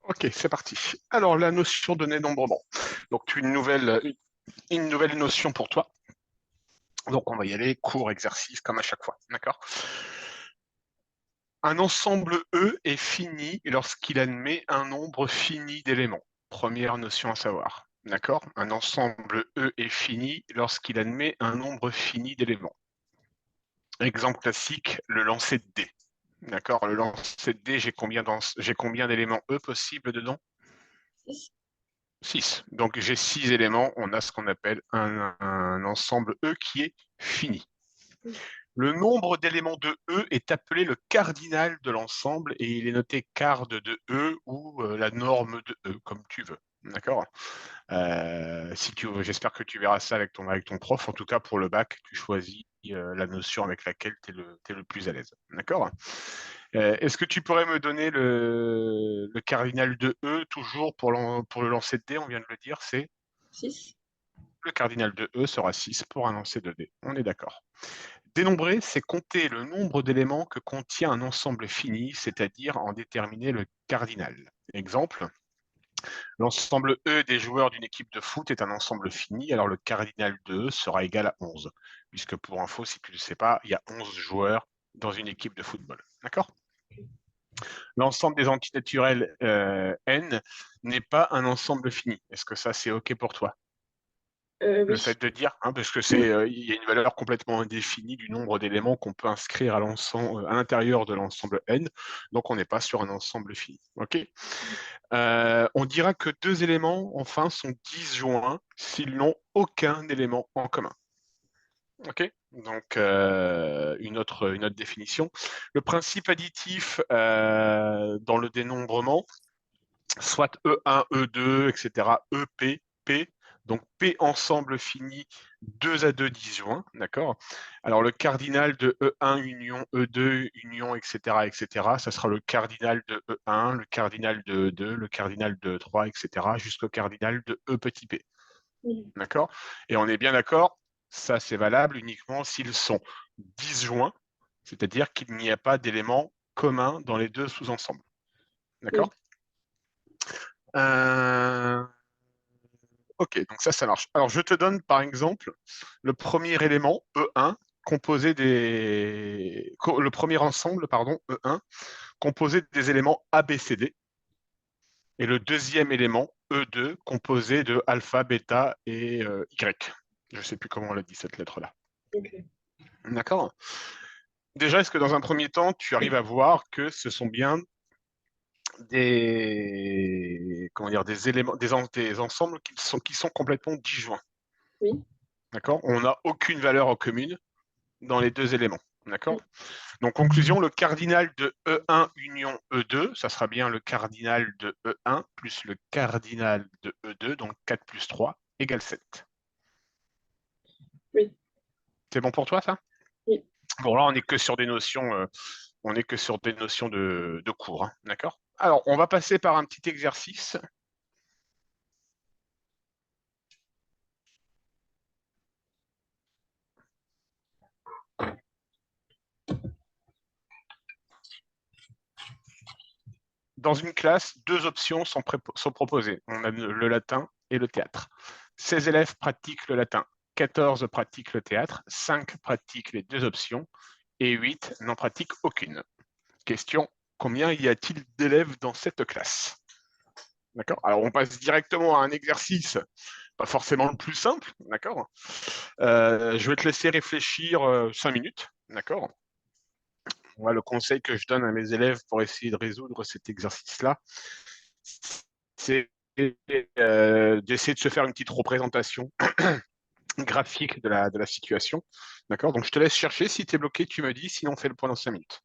Ok, c'est parti. Alors, la notion de dénombrement. Donc, une nouvelle notion pour toi. Donc, on va y aller, court exercice, comme à chaque fois. D'accord? Un ensemble E est fini lorsqu'il admet un nombre fini d'éléments. Première notion à savoir. D'accord? Un ensemble E est fini lorsqu'il admet un nombre fini d'éléments. Exemple classique, le lancer de dés. D'accord? Le lancer de dés, j'ai combien d'éléments E possibles dedans? 6. Donc j'ai 6 éléments, on a ce qu'on appelle un ensemble E qui est fini. Le nombre d'éléments de E est appelé le cardinal de l'ensemble et il est noté card de E ou la norme de E, comme tu veux. D'accord? J'espère que tu verras ça avec ton prof. En tout cas, pour le bac, tu choisis la notion avec laquelle tu es, le plus à l'aise. D'accord? Est-ce que tu pourrais me donner le cardinal de E, toujours pour le lancer de dés, on vient de le dire, c'est 6. le cardinal de E sera 6 pour un lancer de dés. On est d'accord. Dénombrer, c'est compter le nombre d'éléments que contient un ensemble fini, c'est-à-dire en déterminer le cardinal. Exemple, l'ensemble E des joueurs d'une équipe de foot est un ensemble fini, alors le cardinal de E sera égal à 11. Puisque pour info, si tu ne le sais pas, il y a 11 joueurs dans une équipe de football. D'accord? L'ensemble des antinaturels n n'est pas un ensemble fini. Est-ce que ça, c'est OK pour toi? Le Oui. fait de dire, hein, parce que il y a une valeur complètement indéfinie du nombre d'éléments qu'on peut inscrire à l'intérieur de l'ensemble n, donc on n'est pas sur un ensemble fini. OK? On dira que deux éléments, enfin, sont disjoints s'ils n'ont aucun élément en commun. OK? Donc, une autre définition. Le principe additif dans le dénombrement, soit E1, E2, etc., EP, P. Donc P ensemble fini 2 à 2 disjoints, d'accord? Alors le cardinal de E1 union E2 union, etc., ça sera le cardinal de E1, le cardinal de E2, le cardinal de E3, etc., jusqu'au cardinal de E petit p, Oui. d'accord? Et on est bien d'accord, ça c'est valable uniquement s'ils sont disjoints, c'est-à-dire qu'il n'y a pas d'éléments communs dans les deux sous-ensembles, Oui. d'accord? Euh, Ok, donc ça marche. Alors, je te donne par exemple le premier élément, E1, le premier ensemble, pardon, E1, composé des éléments A, B, C, D, et le deuxième élément, E2, composé de alpha, bêta et Y. Je ne sais plus comment on l'a dit, cette lettre-là. Ok. D'accord? Déjà, est-ce que dans un premier temps, tu arrives à voir que ce sont bien comment dire, des éléments, des ensembles qui sont complètement disjoints? Oui. D'accord? On n'a aucune valeur en commune dans les deux éléments. D'accord? Oui. Donc, conclusion, le cardinal de E1 union E2, ça sera bien le cardinal de E1 plus le cardinal de E2, donc 4 plus 3 égale 7. Oui. C'est bon pour toi, ça? Oui. Bon, là, on est que sur des notions de cours, hein, d'accord? Alors, on va passer par un petit exercice. Dans une classe, deux options sont proposées. On a le latin et le théâtre. 16 élèves pratiquent le latin, 14 pratiquent le théâtre, 5 pratiquent les deux options et 8 n'en pratiquent aucune. Question, combien y a-t-il d'élèves dans cette classe? D'accord? Alors, on passe directement à un exercice, pas forcément le plus simple, d'accord? Je vais te laisser réfléchir 5 minutes, d'accord? Moi, le conseil que je donne à mes élèves pour essayer de résoudre cet exercice-là, c'est d'essayer de se faire une petite représentation graphique de la situation. D'accord? Donc, je te laisse chercher. Si tu es bloqué, tu me dis. Sinon, on fait le point dans 5 minutes.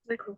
D'accord.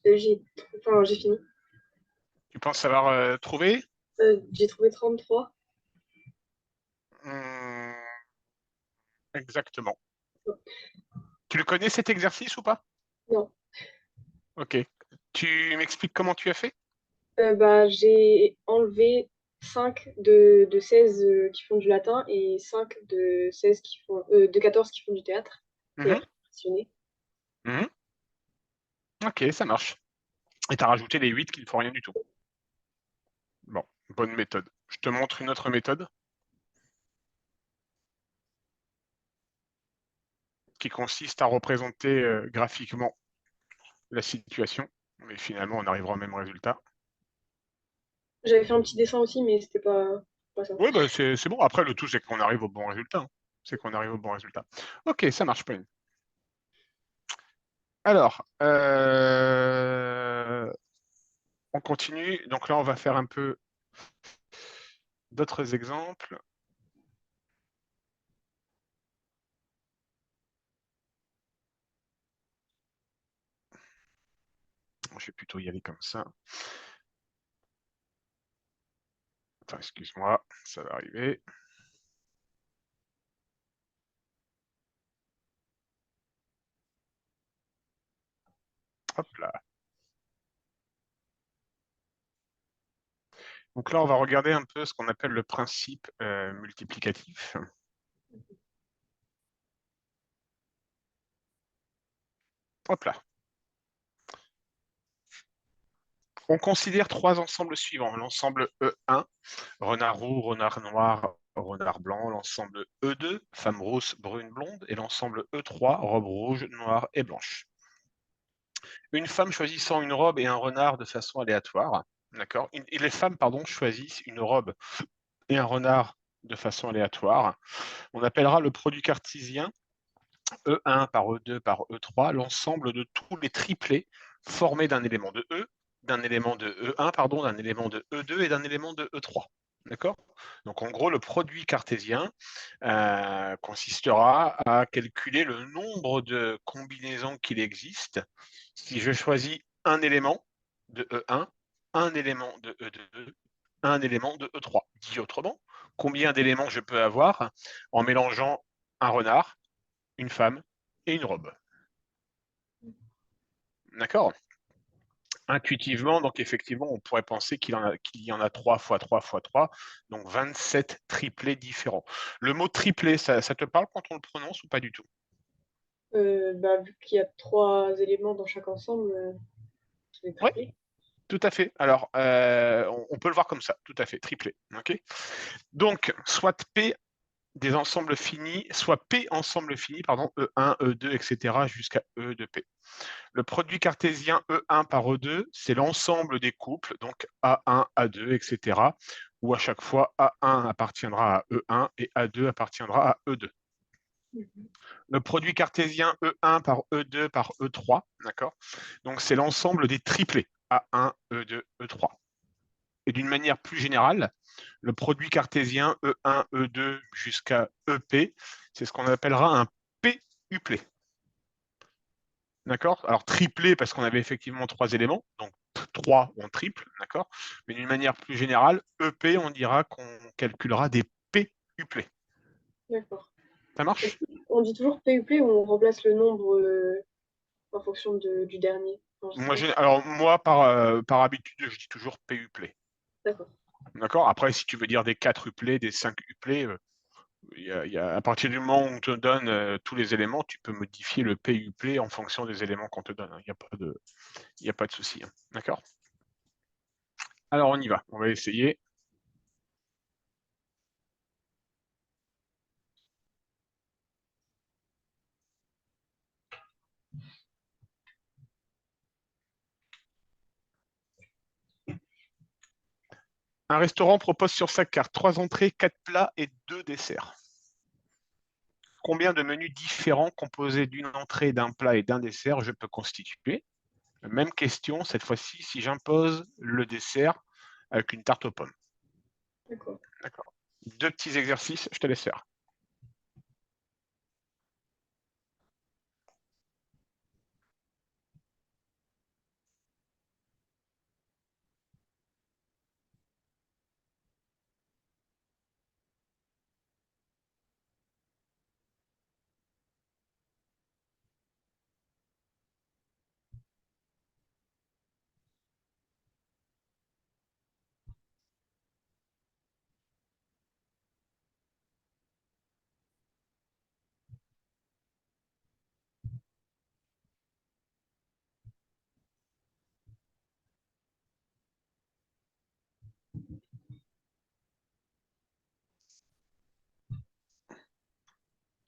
J'ai fini. Tu penses savoir trouver? J'ai trouvé 33. Hmm, exactement. Oh, Tu le connais cet exercice ou pas? non. Ok. Tu m'expliques comment tu as fait? J'ai enlevé 5 de 16 qui font du latin et 5 de 14 qui font du théâtre. Et Mhm, après, fractionné. mhm. Ok, ça marche. Et tu as rajouté les 8 qui ne font rien du tout. Bon, bonne méthode. Je te montre une autre méthode qui consiste à représenter graphiquement la situation, mais finalement on arrivera au même résultat. J'avais fait un petit dessin aussi, mais c'était pas ça. Oui, bah, c'est bon. Après, le tout, c'est qu'on arrive au bon résultat, hein. C'est qu'on arrive au bon résultat. Ok, ça marche, Pauline. Alors, on continue. Donc là, on va faire un peu d'autres exemples. Je vais plutôt y aller comme ça. Enfin, excuse-moi, ça va arriver. Hop là. Donc là, on va regarder un peu ce qu'on appelle le principe multiplicatif. Hop là. On considère trois ensembles suivants. L'ensemble E1, renard roux, renard noir, renard blanc. L'ensemble E2, femme rousse, brune, blonde. Et l'ensemble E3, robe rouge, noire et blanche. Une femme choisissant une robe et un renard de façon aléatoire. D'accord. Et les femmes, pardon, choisissent une robe et un renard de façon aléatoire. On appellera le produit cartésien E1 par E2 par E3 l'ensemble de tous les triplés formés d'un élément de E, d'un élément de E1, pardon, d'un élément de E2 et d'un élément de E3. D'accord? Donc en gros, le produit cartésien consistera à calculer le nombre de combinaisons qu'il existe si je choisis un élément de E1, un élément de E2, un élément de E3. Dit autrement, combien d'éléments je peux avoir en mélangeant un renard, une femme et une robe. D'accord? Intuitivement, donc effectivement, on pourrait penser qu'il y en a 3 fois 3 fois 3, donc 27 triplés différents. Le mot triplé, ça te parle quand on le prononce ou pas du tout? Vu qu'il y a 3 éléments dans chaque ensemble, je vais Oui, tripler. tout à fait. Alors, on peut le voir comme ça, tout à fait, triplé. Okay, donc, soit P des ensembles finis, soit P ensemble fini, pardon, E1, E2, etc., jusqu'à E de P. Le produit cartésien E1 par E2, c'est l'ensemble des couples, donc A1, A2, etc., où à chaque fois A1 appartiendra à E1 et A2 appartiendra à E2. Mhm. Le produit cartésien E1 par E2 par E3, d'accord? Donc c'est l'ensemble des triplés A1, E2, E3. Et d'une manière plus générale, le produit cartésien E1, E2 jusqu'à EP, c'est ce qu'on appellera un P-uplé. D'accord? Alors triplé parce qu'on avait effectivement 3 éléments, donc 3 en triple, d'accord? Mais d'une manière plus générale, EP, on dira qu'on calculera des P-uplés. D'accord. Ça Est-ce marche? qu'on dit toujours PUP ou on remplace le nombre en fonction du dernier? Enfin, je sais pas. Moi, par habitude, je dis toujours P-uplé. D'accord. D'accord? Après, si tu veux dire des 4 uplés, des 5 uplés, à partir du moment où on te donne tous les éléments, tu peux modifier le P-uplé en fonction des éléments qu'on te donne, hein. Il n'y a pas de souci, hein. D'accord? Alors, on y va. On va essayer. Un restaurant propose sur sa carte 3 entrées, 4 plats et 2 desserts. Combien de menus différents composés d'une entrée, d'un plat et d'un dessert je peux constituer? Même question, cette fois-ci, si j'impose le dessert avec une tarte aux pommes. D'accord. D'accord. 2 petits exercices, je te laisse faire.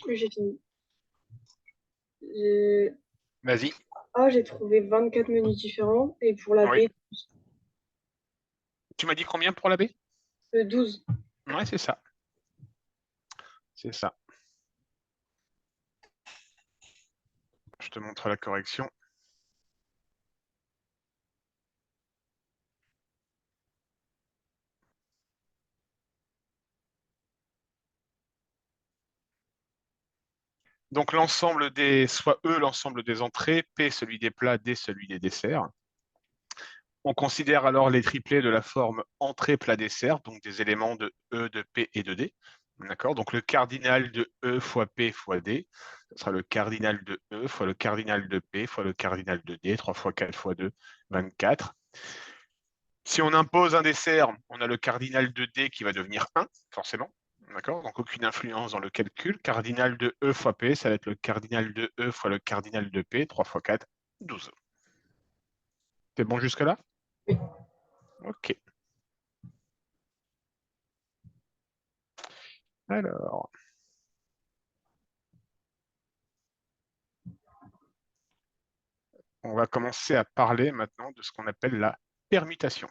J'ai fini. Euh, Vas-y. A, j'ai trouvé 24 menus différents. Et pour la Oui. B, Tu m'as dit combien pour la B? 12. Ouais, c'est ça. C'est ça. Je te montre la correction. Donc l'ensemble des, soit E, l'ensemble des entrées, P, celui des plats, D, celui des desserts. On considère alors les triplés de la forme entrée, plat, dessert, donc des éléments de E, de P et de D. D'accord? Donc le cardinal de E fois P fois D, ce sera le cardinal de E fois le cardinal de P fois le cardinal de D, 3 fois 4 fois 2, 24. Si on impose un dessert, on a le cardinal de D qui va devenir 1, forcément. D'accord? Donc aucune influence dans le calcul. Cardinal de E fois P, ça va être le cardinal de E fois le cardinal de P, 3 fois 4, 12. C'est bon jusque-là? Oui. Ok. Alors, on va commencer à parler maintenant de ce qu'on appelle la permutation.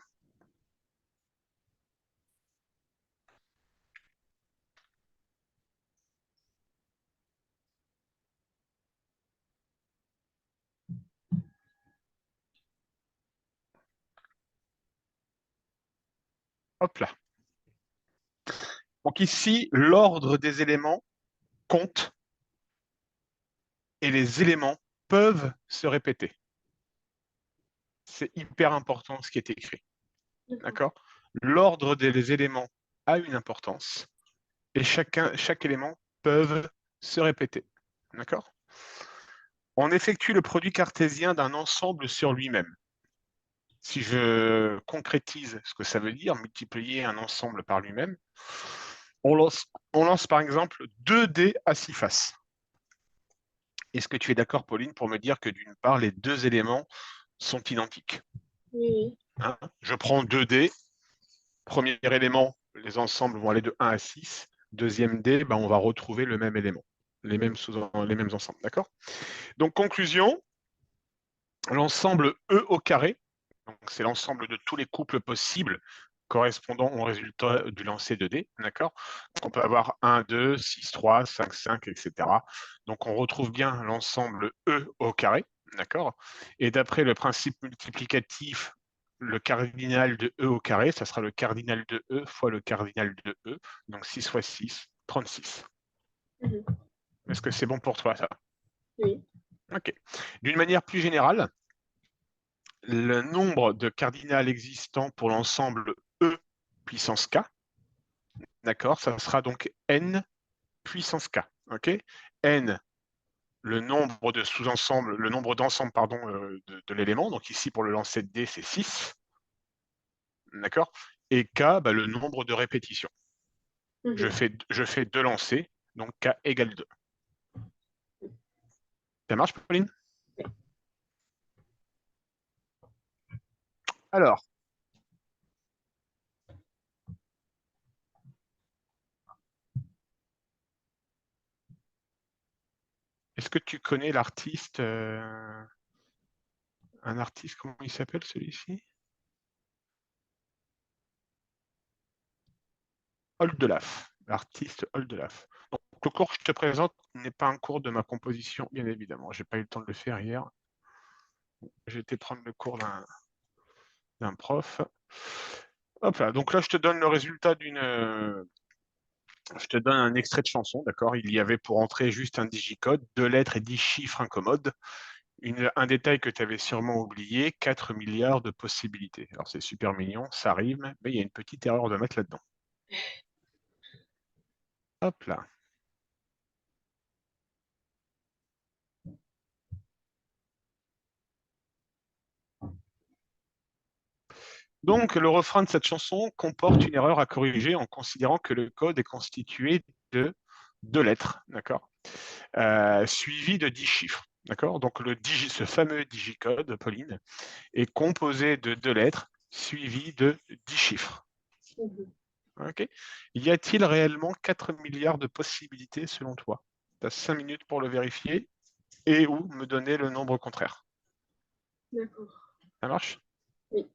Hop là. Donc ici, l'ordre des éléments compte et les éléments peuvent se répéter. C'est hyper important ce qui est écrit. D'accord? L'ordre des éléments a une importance et chaque élément peut se répéter. D'accord? On effectue le produit cartésien d'un ensemble sur lui-même. Si je concrétise ce que ça veut dire, multiplier un ensemble par lui-même, on lance par exemple 2 dés à 6 faces. Est-ce que tu es d'accord, Pauline, pour me dire que d'une part, les deux éléments sont identiques? Oui. Hein? Je prends 2 dés. Premier élément, les ensembles vont aller de 1 à 6. Deuxième dé, ben, on va retrouver le même élément, les mêmes ensembles. D'accord? Donc, conclusion, l'ensemble E au carré, c'est l'ensemble de tous les couples possibles correspondant au résultat du lancer de dés, d'accord? On peut avoir 1, 2, 6, 3, 5, 5, etc. Donc on retrouve bien l'ensemble E au carré, d'accord? Et d'après le principe multiplicatif, le cardinal de E au carré, ça sera le cardinal de E fois le cardinal de E, donc 6 fois 6, 36. Mhm. Est-ce que c'est bon pour toi, ça? Oui. Ok. D'une manière plus générale, le nombre de cardinals existants pour l'ensemble E puissance K, d'accord, ça sera donc N puissance K, ok? N, le nombre de sous-ensembles, le nombre d'ensembles, pardon, de l'élément, donc ici pour le lancer de D, c'est 6, d'accord? Et K, bah, le nombre de répétitions. Mhm. Je fais 2 lancers, donc K égale 2. Ça marche, Pauline? Alors, est-ce que tu connais l'artiste, un artiste, comment il s'appelle celui-ci? Oldelaf, l'artiste Oldelaf. Donc, le cours que je te présente n'est pas un cours de ma composition, bien évidemment. Je n'ai pas eu le temps de le faire hier. J'ai été prendre le cours d'un prof. Hop là, donc là, je te donne le résultat d'une. Je te donne un extrait de chanson, d'accord? Il y avait pour entrer juste un digicode, 2 lettres et 10 chiffres incommodes. Un détail que tu avais sûrement oublié, 4 milliards de possibilités. Alors c'est super mignon, ça rime, mais il y a une petite erreur de mettre là-dedans. Hop là. Donc, le refrain de cette chanson comporte une erreur à corriger en considérant que le code est constitué de 2 lettres, d'accord, suivi de 10 chiffres. D'accord. Donc, ce fameux digicode, Pauline, est composé de 2 lettres suivies de 10 chiffres. Mhm. Okay. Y a-t-il réellement 4 milliards de possibilités selon toi? Tu as 5 minutes pour le vérifier et ou me donner le nombre contraire. D'accord. Ça marche? Oui.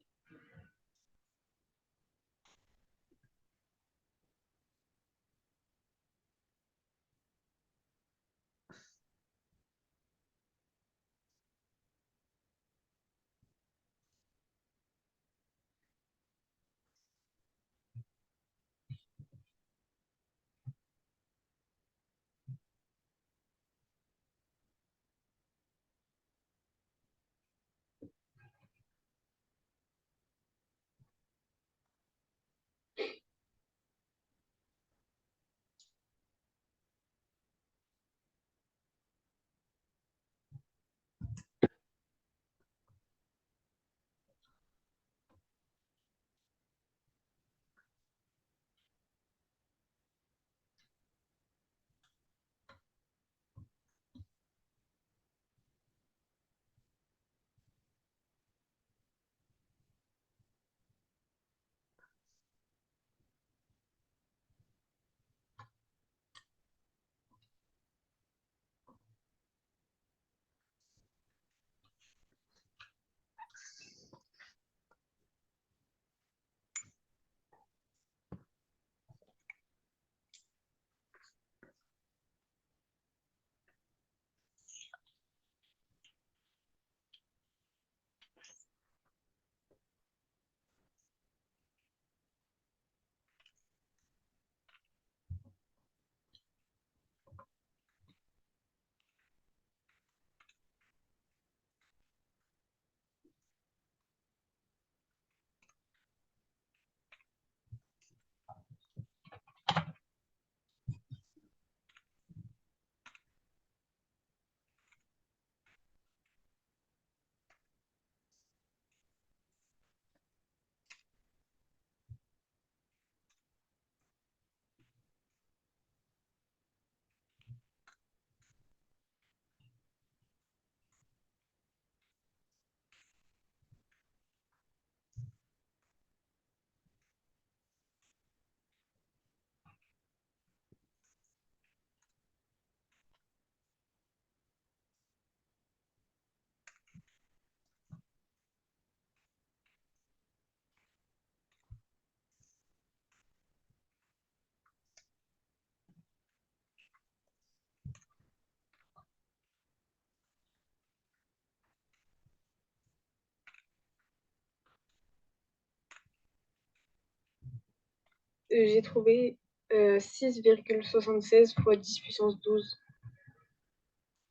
J'ai trouvé 6,76 fois 10 puissance 12.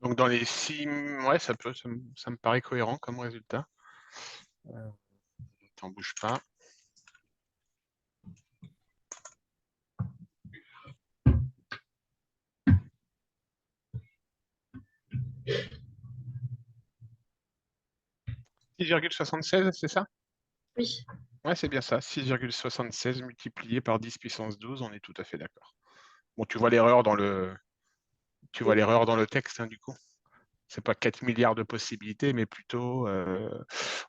Donc dans les 6, ouais, ça me paraît cohérent comme résultat. T'en bouge pas. « 6,76, c'est ça? Oui. Ouais, c'est bien ça. 6,76 multiplié par 10 puissance 12, on est tout à fait d'accord. Bon, tu vois l'erreur dans le, Oui. texte, hein, du coup. C'est pas 4 milliards de possibilités, mais plutôt,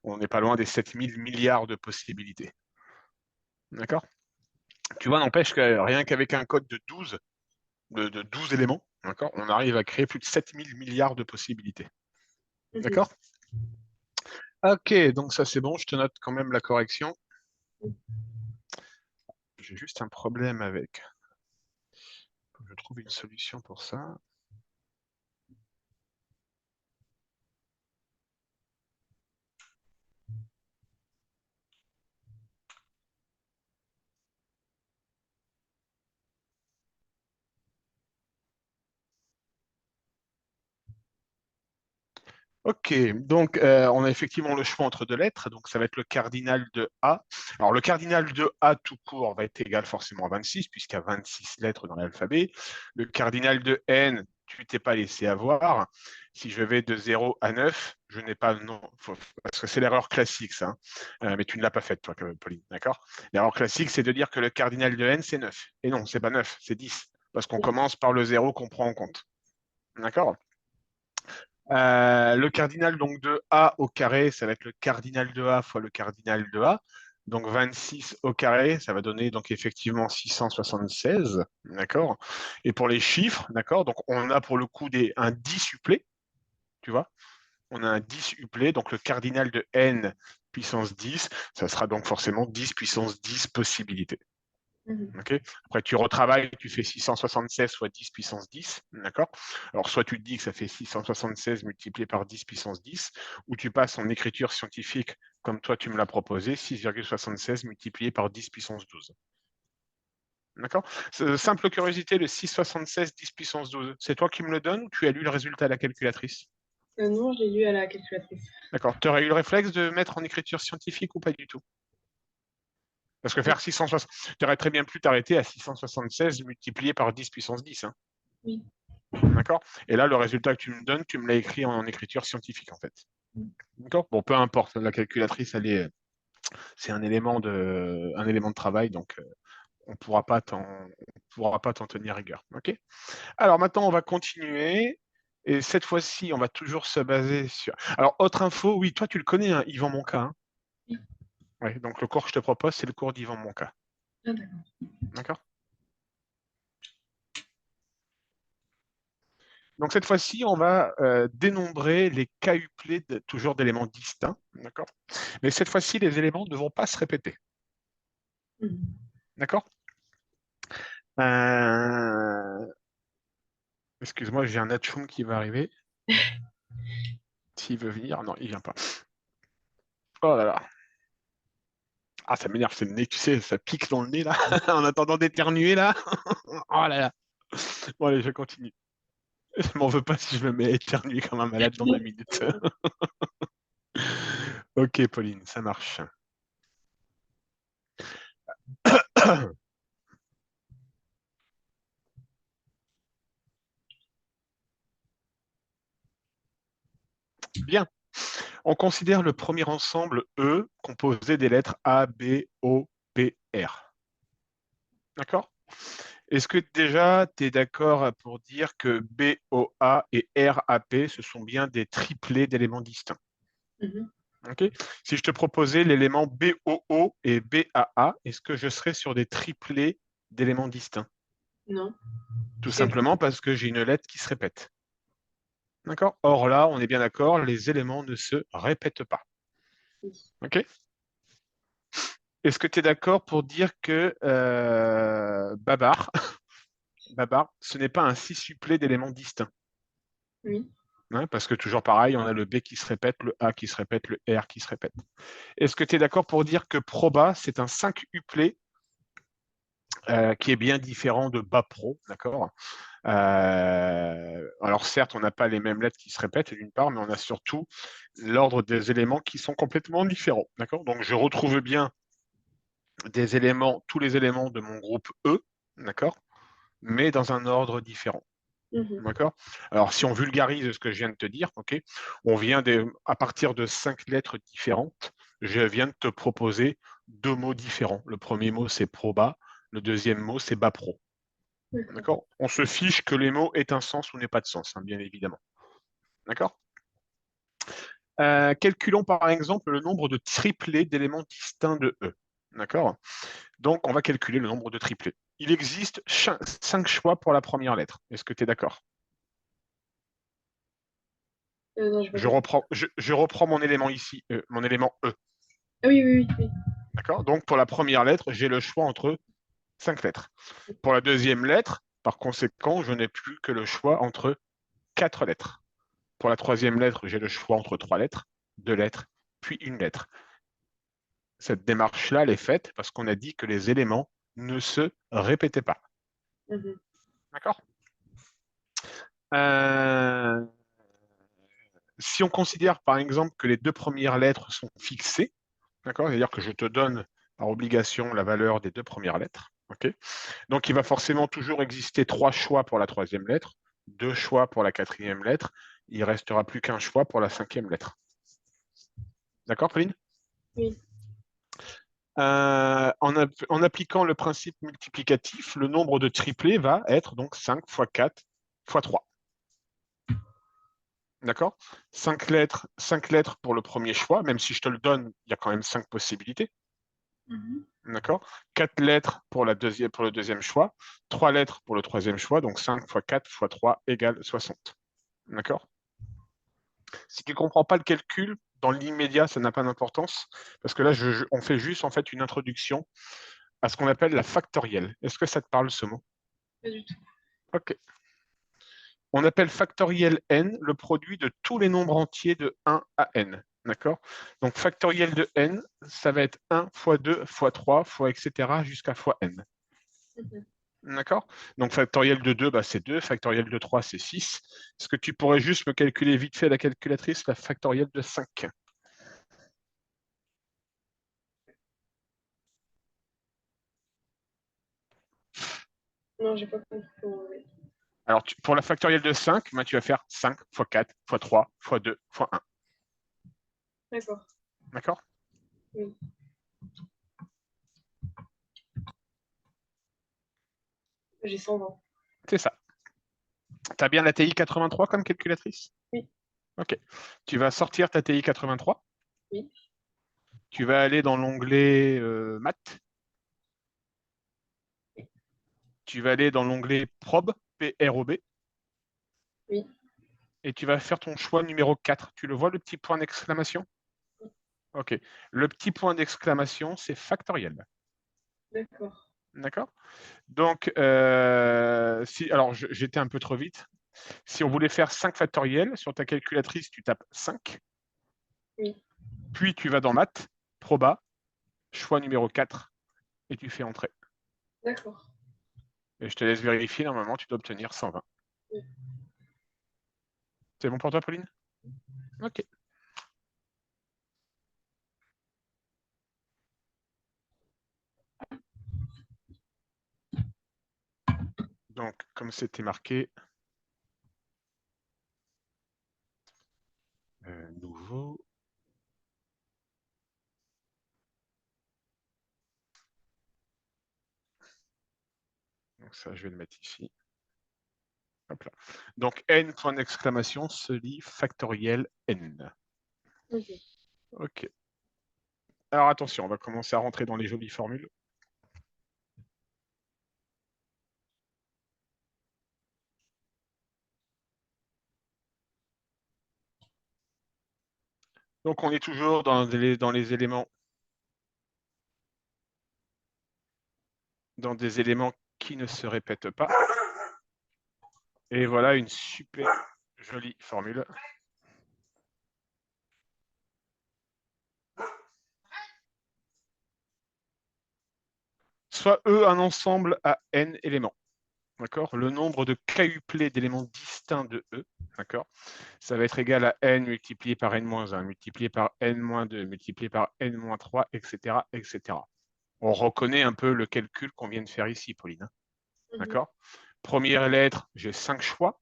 on n'est pas loin des 7000 milliards de possibilités. D'accord? Tu vois, n'empêche que rien qu'avec un code de 12, de 12 éléments, d'accord, on arrive à créer plus de 7000 milliards de possibilités. Mhm. D'accord? Ok, donc ça c'est bon, je te note quand même la correction. J'ai juste un problème avec. Faut que je trouve une solution pour ça. Ok, donc on a effectivement le choix entre deux lettres, donc ça va être le cardinal de A. Alors le cardinal de A tout court va être égal forcément à 26, puisqu'il y a 26 lettres dans l'alphabet. Le cardinal de N, tu t'es pas laissé avoir. Si je vais de 0 à 9, je n'ai pas non, parce que c'est l'erreur classique, ça, hein. Mais tu ne l'as pas faite, toi, Pauline, d'accord? L'erreur classique, c'est de dire que le cardinal de N, c'est 9. Et non, c'est pas 9, c'est 10, parce qu'on Oui. commence par le 0 qu'on prend en compte. D'accord? Le cardinal donc de A au carré, ça va être le cardinal de A fois le cardinal de A. Donc 26 au carré, ça va donner donc effectivement 676, d'accord? Et pour les chiffres, d'accord? Donc on a pour le coup un 10 supplé, tu vois? On a un 10 uplé, donc le cardinal de n puissance 10, ça sera donc forcément 10 puissance 10 possibilités. Okay. Après, tu retravailles, tu fais 676 fois 10 puissance 10, d'accord? Alors, soit tu te dis que ça fait 676 multiplié par 10 puissance 10, ou tu passes en écriture scientifique, comme toi tu me l'as proposé, 6,76 multiplié par 10 puissance 12. D'accord? Simple curiosité, le 6,76 10 puissance 12, c'est toi qui me le donnes ou tu as lu le résultat à la calculatrice? Non, je l'ai lu à la calculatrice. D'accord. Tu aurais eu le réflexe de mettre en écriture scientifique ou pas du tout? Parce que faire 660, tu aurais très bien pu t'arrêter à 676 multiplié par 10 puissance 10. Hein. Oui. D'accord? Et là, le résultat que tu me donnes, tu me l'as écrit en écriture scientifique, en fait. D'accord? Bon, peu importe, la calculatrice, c'est un élément de travail, donc on ne pourra pas t'en tenir rigueur. OK? Alors maintenant, on va continuer. Et cette fois-ci, on va toujours se baser sur. Alors, autre info, oui, toi, tu le connais, hein, Yvan Monca. Hein. Oui. Ouais, donc le cours que je te propose, c'est le cours d'Yvan Monca. Ah, d'accord. D'accord? Donc cette fois-ci, on va dénombrer les k-uplés toujours d'éléments distincts, d'accord? Mais cette fois-ci, les éléments ne vont pas se répéter, d'accord? Excuse-moi, j'ai un atchoum qui va arriver. S'il veut venir, non, il vient pas. Oh là là. Ah, ça m'énerve, c'est le nez, tu sais, ça pique dans le nez là, en attendant d'éternuer là. Oh là là. Bon allez, je continue. Je m'en veux pas si je me mets à éternuer comme un malade dans 2 minutes. Ok, Pauline, ça marche. Bien. On considère le premier ensemble E composé des lettres A, B, O, P, R. D'accord? Est-ce que déjà tu es d'accord pour dire que B, O, A et R, A, P, ce sont bien des triplés d'éléments distincts? Okay. Si je te proposais l'élément BOO et BAA, est-ce que je serais sur des triplés d'éléments distincts? Non. Tout simplement parce que j'ai une lettre qui se répète. D'accord? Or là, on est bien d'accord, les éléments ne se répètent pas. OK? Est-ce que tu es d'accord pour dire que Babar, Babar, ce n'est pas un six-supplet d'éléments distincts? Oui. Hein, parce que toujours pareil, on a le B qui se répète, le A qui se répète, le R qui se répète. Est-ce que tu es d'accord pour dire que Proba, c'est un 5-uplet qui est bien différent de Bapro, d'accord? Alors certes, on n'a pas les mêmes lettres qui se répètent d'une part, mais on a surtout l'ordre des éléments qui sont complètement différents, d'accord? Donc je retrouve bien des éléments, tous les éléments de mon groupe E, d'accord? Mais dans un ordre différent. D'accord? Alors, si on vulgarise ce que je viens de te dire, ok, à partir de 5 lettres différentes, je viens de te proposer 2 mots différents. Le premier mot, c'est proba. Le deuxième mot, c'est bapro. D'accord? On se fiche que les mots aient un sens ou n'aient pas de sens, hein, bien évidemment. D'accord? Calculons par exemple le nombre de triplés d'éléments distincts de E. D'accord? Donc, on va calculer le nombre de triplés. Il existe 5 choix pour la première lettre. Est-ce que tu es d'accord? Non, Je reprends mon élément ici, mon élément E. Ah oui, oui, oui. D'accord? Donc, pour la première lettre, j'ai le choix entre 5 lettres. Pour la deuxième lettre, par conséquent, je n'ai plus que le choix entre 4 lettres. Pour la troisième lettre, j'ai le choix entre 3 lettres, 2 lettres, puis une lettre. Cette démarche-là, elle est faite parce qu'on a dit que les éléments ne se répétaient pas. D'accord? Si on considère par exemple que les 2 premières lettres sont fixées, d'accord? C'est-à-dire que je te donne par obligation la valeur des 2 premières lettres. Okay, donc, il va forcément toujours exister 3 choix pour la troisième lettre, 2 choix pour la quatrième lettre. Il ne restera plus qu'un choix pour la cinquième lettre. D'accord, Pauline? Oui. En appliquant le principe multiplicatif, le nombre de triplés va être donc 5 fois 4 fois 3. D'accord? 5 lettres pour le premier choix, même si je te le donne, il y a quand même 5 possibilités. Mhm. D'accord? 4 lettres pour le deuxième choix, 3 lettres pour le troisième choix, donc 5 fois 4 fois 3 égale 60. D'accord? Si tu ne comprends pas le calcul, dans l'immédiat, ça n'a pas d'importance, parce que là, on fait juste en fait une introduction à ce qu'on appelle la factorielle. Est-ce que ça te parle ce mot? Pas du tout. OK. On appelle factoriel n le produit de tous les nombres entiers de 1 à n. D'accord? Donc factoriel de n, ça va être 1 fois 2 fois 3 fois etc. jusqu'à fois n. Mhm. D'accord? Donc factoriel de 2, bah, c'est 2, factoriel de 3, c'est 6. Est-ce que tu pourrais juste me calculer vite fait à la calculatrice la factorielle de 5? Non, j'ai pas compris comment. Ouais. Alors pour la factorielle de 5, bah, tu vas faire 5 fois 4 fois 3 fois 2 fois 1. D'accord. D'accord? Oui. J'ai 120. C'est ça. Tu as bien la TI 83 comme calculatrice? Oui. OK. Tu vas sortir ta TI 83. Oui. Tu vas aller dans l'onglet Maths. Tu vas aller dans l'onglet Prob, P-R-O-B, Oui. et tu vas faire ton choix numéro 4. Tu le vois, le petit point d'exclamation? OK. Le petit point d'exclamation, c'est factoriel. D'accord. D'accord? Donc, alors j'étais un peu trop vite. Si on voulait faire 5 factoriels, sur ta calculatrice, tu tapes 5. Oui. Puis tu vas dans Maths, Proba, choix numéro 4, et tu fais entrer. D'accord. Et je te laisse vérifier, normalement, tu dois obtenir 120. Oui. C'est bon pour toi, Pauline? OK. Donc, comme c'était marqué, nouveau. Donc ça, je vais le mettre ici. Hop là. Donc, n point d'exclamation se lit factoriel n. Mhm. OK. Alors attention, on va commencer à rentrer dans les jolies formules. Donc, on est toujours dans les éléments, dans des éléments qui ne se répètent pas. Et voilà une super jolie formule. Soit E un ensemble à n éléments. D'accord? Le nombre de quintuplés d'éléments distincts de E, d'accord? Ça va être égal à n multiplié par n-1, multiplié par n-2, multiplié par n-3, etc., etc. On reconnaît un peu le calcul qu'on vient de faire ici, Pauline. Mhm. D'accord? Première lettre, j'ai 5 choix.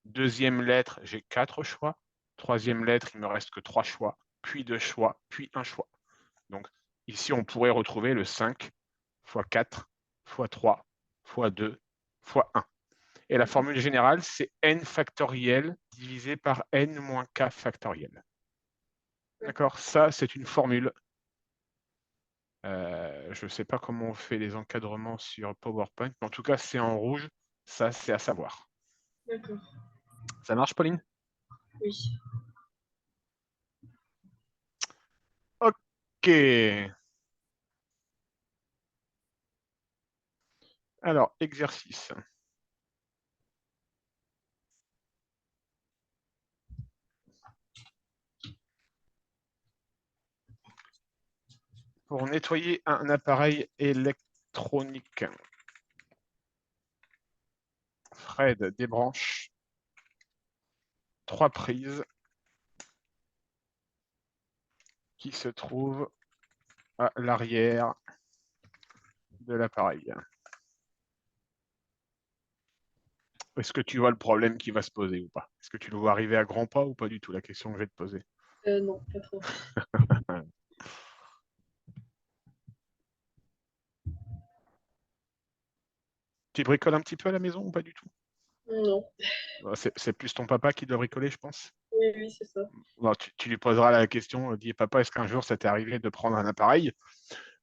Deuxième lettre, j'ai 4 choix. Troisième lettre, il me reste que 3 choix, puis 2 choix, puis un choix. Donc ici, on pourrait retrouver le 5 fois 4 fois 3 fois 2 fois 1. Et la formule générale, c'est n factoriel divisé par n moins k factoriel. D'accord? Ça, c'est une formule. Je ne sais pas comment on fait les encadrements sur PowerPoint, mais en tout cas, c'est en rouge. Ça, c'est à savoir. D'accord. Ça marche, Pauline? Oui. OK. Alors, exercice. Pour nettoyer un appareil électronique, Fred débranche 3 prises qui se trouvent à l'arrière de l'appareil. Est-ce que tu vois le problème qui va se poser ou pas? Est-ce que tu le vois arriver à grands pas ou pas du tout, la question que je vais te poser? Non, pas trop. Tu bricoles un petit peu à la maison ou pas du tout? Non. C'est plus ton papa qui doit bricoler, je pense. Oui, oui, c'est ça. Bon, tu lui poseras la question, dis papa, est-ce qu'un jour ça t'est arrivé de prendre un appareil?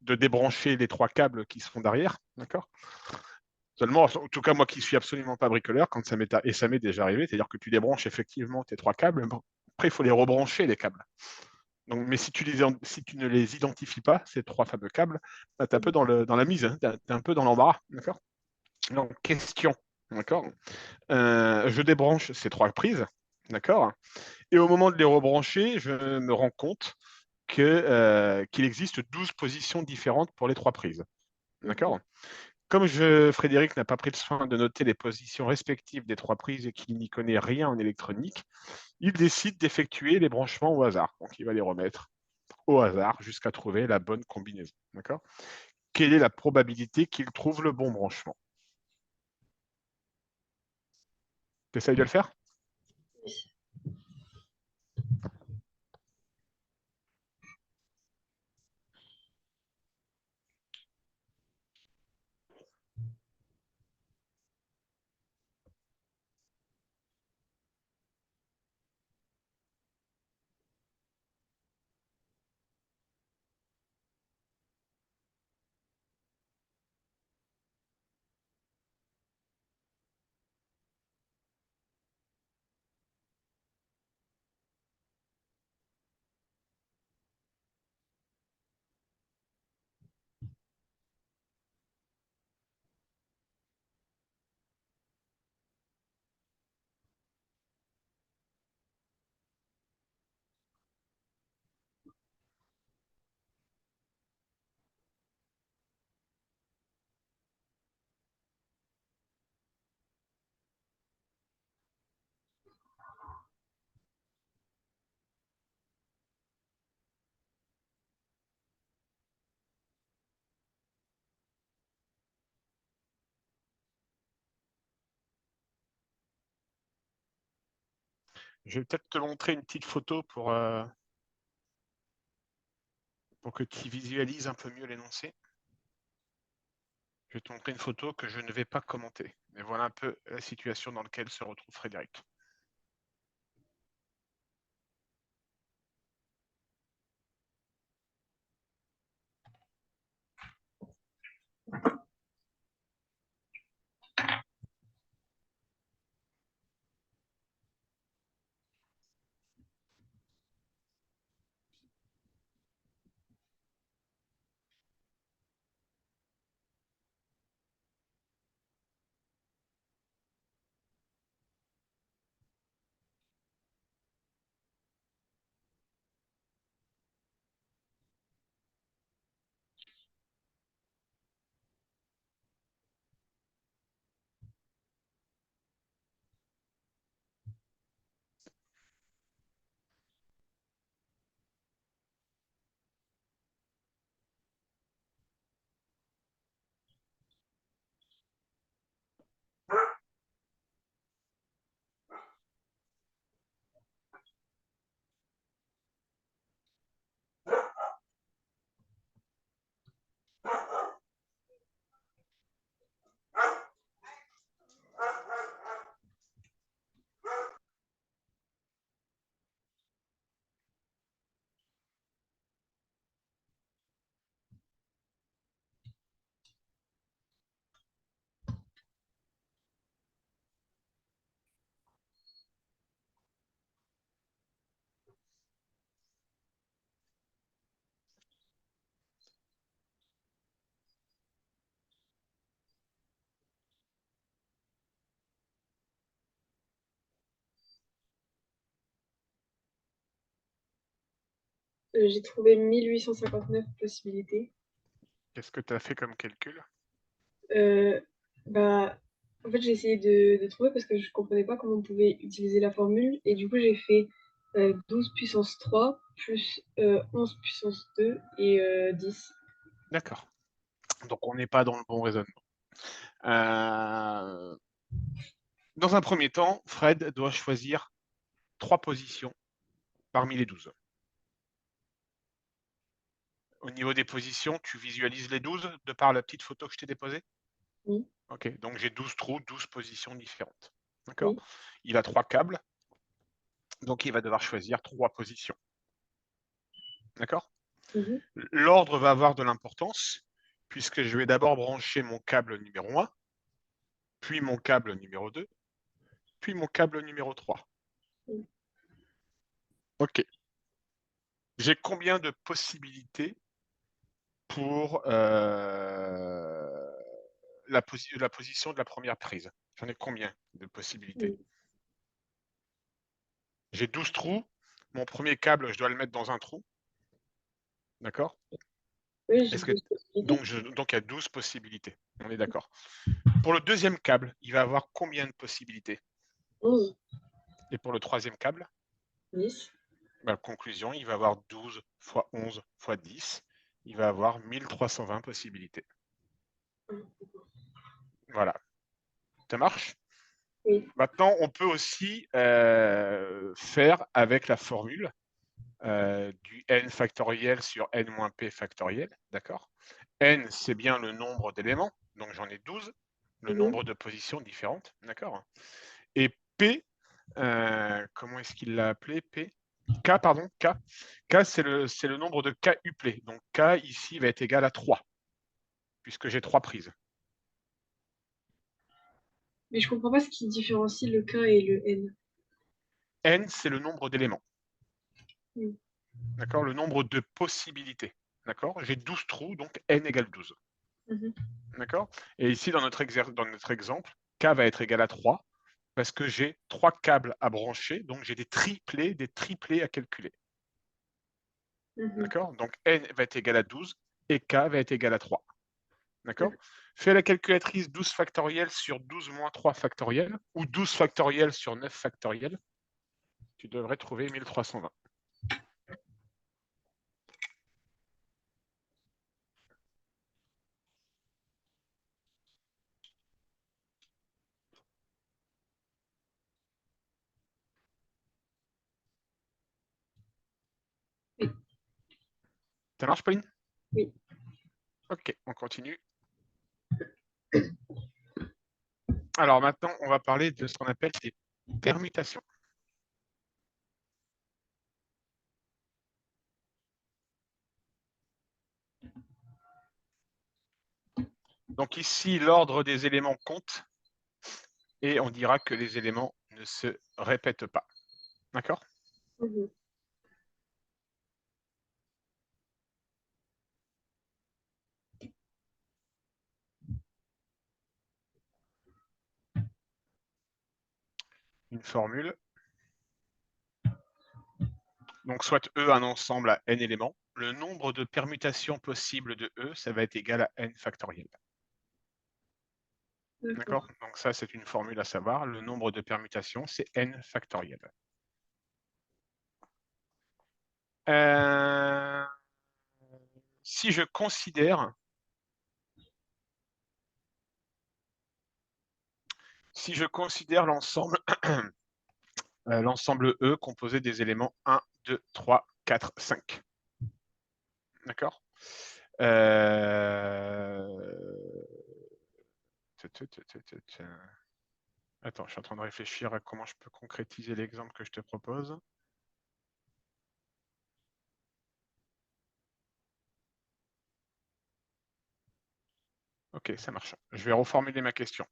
de débrancher les 3 câbles qui sont derrière, d'accord? Seulement, en tout cas, moi qui suis absolument pas bricoleur, quand et ça m'est déjà arrivé, c'est-à-dire que tu débranches effectivement tes 3 câbles, bon, après, il faut les rebrancher, les câbles. Donc, mais si tu ne les identifies pas, ces 3 fameux câbles, bah, tu es un peu dans la mise, hein, tu es un peu dans l'embarras, d'accord? Donc, question, d'accord? Je débranche ces 3 prises, d'accord? Et au moment de les rebrancher, je me rends compte qu'il existe 12 positions différentes pour les 3 prises, d'accord? Comme Frédéric n'a pas pris le soin de noter les positions respectives des 3 prises et qu'il n'y connaît rien en électronique, il décide d'effectuer les branchements au hasard. Donc, il va les remettre au hasard jusqu'à trouver la bonne combinaison. D'accord? Quelle est la probabilité qu'il trouve le bon branchement? Tu essayes de le faire? Je vais peut-être te montrer une petite photo pour que tu visualises un peu mieux l'énoncé. Je vais te montrer une photo que je ne vais pas commenter. Mais voilà un peu la situation dans laquelle se retrouve Frédéric. J'ai trouvé 1859 possibilités. Qu'est-ce que tu as fait comme calcul? Euh, bah, En fait, j'ai essayé de trouver parce que je comprenais pas comment on pouvait utiliser la formule. Et du coup, j'ai fait 12 puissance 3 plus 11 puissance 2 et 10. D'accord. Donc, on n'est pas dans le bon raisonnement. Dans un premier temps, Fred doit choisir 3 positions parmi les 12. Au niveau des positions, tu visualises les 12 de par la petite photo que je t'ai déposée? Oui, Ok, donc j'ai 12 trous, 12 positions différentes. D'accord? oui, Il a 3 câbles, donc il va devoir choisir 3 positions. D'accord? Mhm. L'ordre va avoir de l'importance, puisque je vais d'abord brancher mon câble numéro 1, puis mon câble numéro 2, puis mon câble numéro 3. Mhm. OK. J'ai combien de possibilités pour la position de la première prise? J'en ai combien de possibilités? Mhm. J'ai 12 trous. Mon premier câble, je dois le mettre dans un trou. D'accord? Oui, j'ai Est-ce que... 12 possibilités. Donc, il y a 12 possibilités. On est d'accord. Pour le deuxième câble, il va avoir combien de possibilités? 11, Et pour le troisième câble, 10. conclusion, il va avoir 12 fois 11 fois 10. Il va avoir 1320 possibilités. Voilà. Ça marche? Oui. Maintenant, on peut aussi faire avec la formule du n factoriel sur n-p factoriel, d'accord? N, c'est bien le nombre d'éléments, donc j'en ai 12, le Mhm. nombre de positions différentes, d'accord? Et P, comment est-ce qu'il l'a appelé? P? K, pardon, K. K, c'est le nombre de K uplé. Donc K, ici, va être égal à 3, puisque j'ai 3 prises. Mais je comprends pas ce qui différencie le K et le N. N, c'est le nombre d'éléments. Mhm. D'accord? Le nombre de possibilités. D'accord? J'ai 12 trous, donc N égale 12. Mhm. D'accord? Et ici, dans notre exemple, K va être égal à 3 parce que j'ai 3 câbles à brancher, donc j'ai des triplés à calculer. Mhm. D'accord? Donc N va être égal à 12 et K va être égal à 3. D'accord? D'accord. Fais la calculatrice 12 factoriel sur 12 moins 3 factoriel ou 12 factoriel sur 9 factoriel. Tu devrais trouver 1320. Oui. Ça marche, Pauline? Oui. Ok, on continue. Alors maintenant, on va parler de ce qu'on appelle des permutations. Donc ici, l'ordre des éléments compte et on dira que les éléments ne se répètent pas. D'accord? Mhm. Une formule. Donc soit E un ensemble à n éléments. Le nombre de permutations possibles de E, ça va être égal à n factoriel. D'accord? D'accord. Donc ça, c'est une formule à savoir. Le nombre de permutations, c'est n factoriel. Si je considère l'ensemble l'ensemble E composé des éléments 1, 2, 3, 4, 5. D'accord? Attends, je suis en train de réfléchir à comment je peux concrétiser l'exemple que je te propose. Ok, ça marche. Je vais reformuler ma question.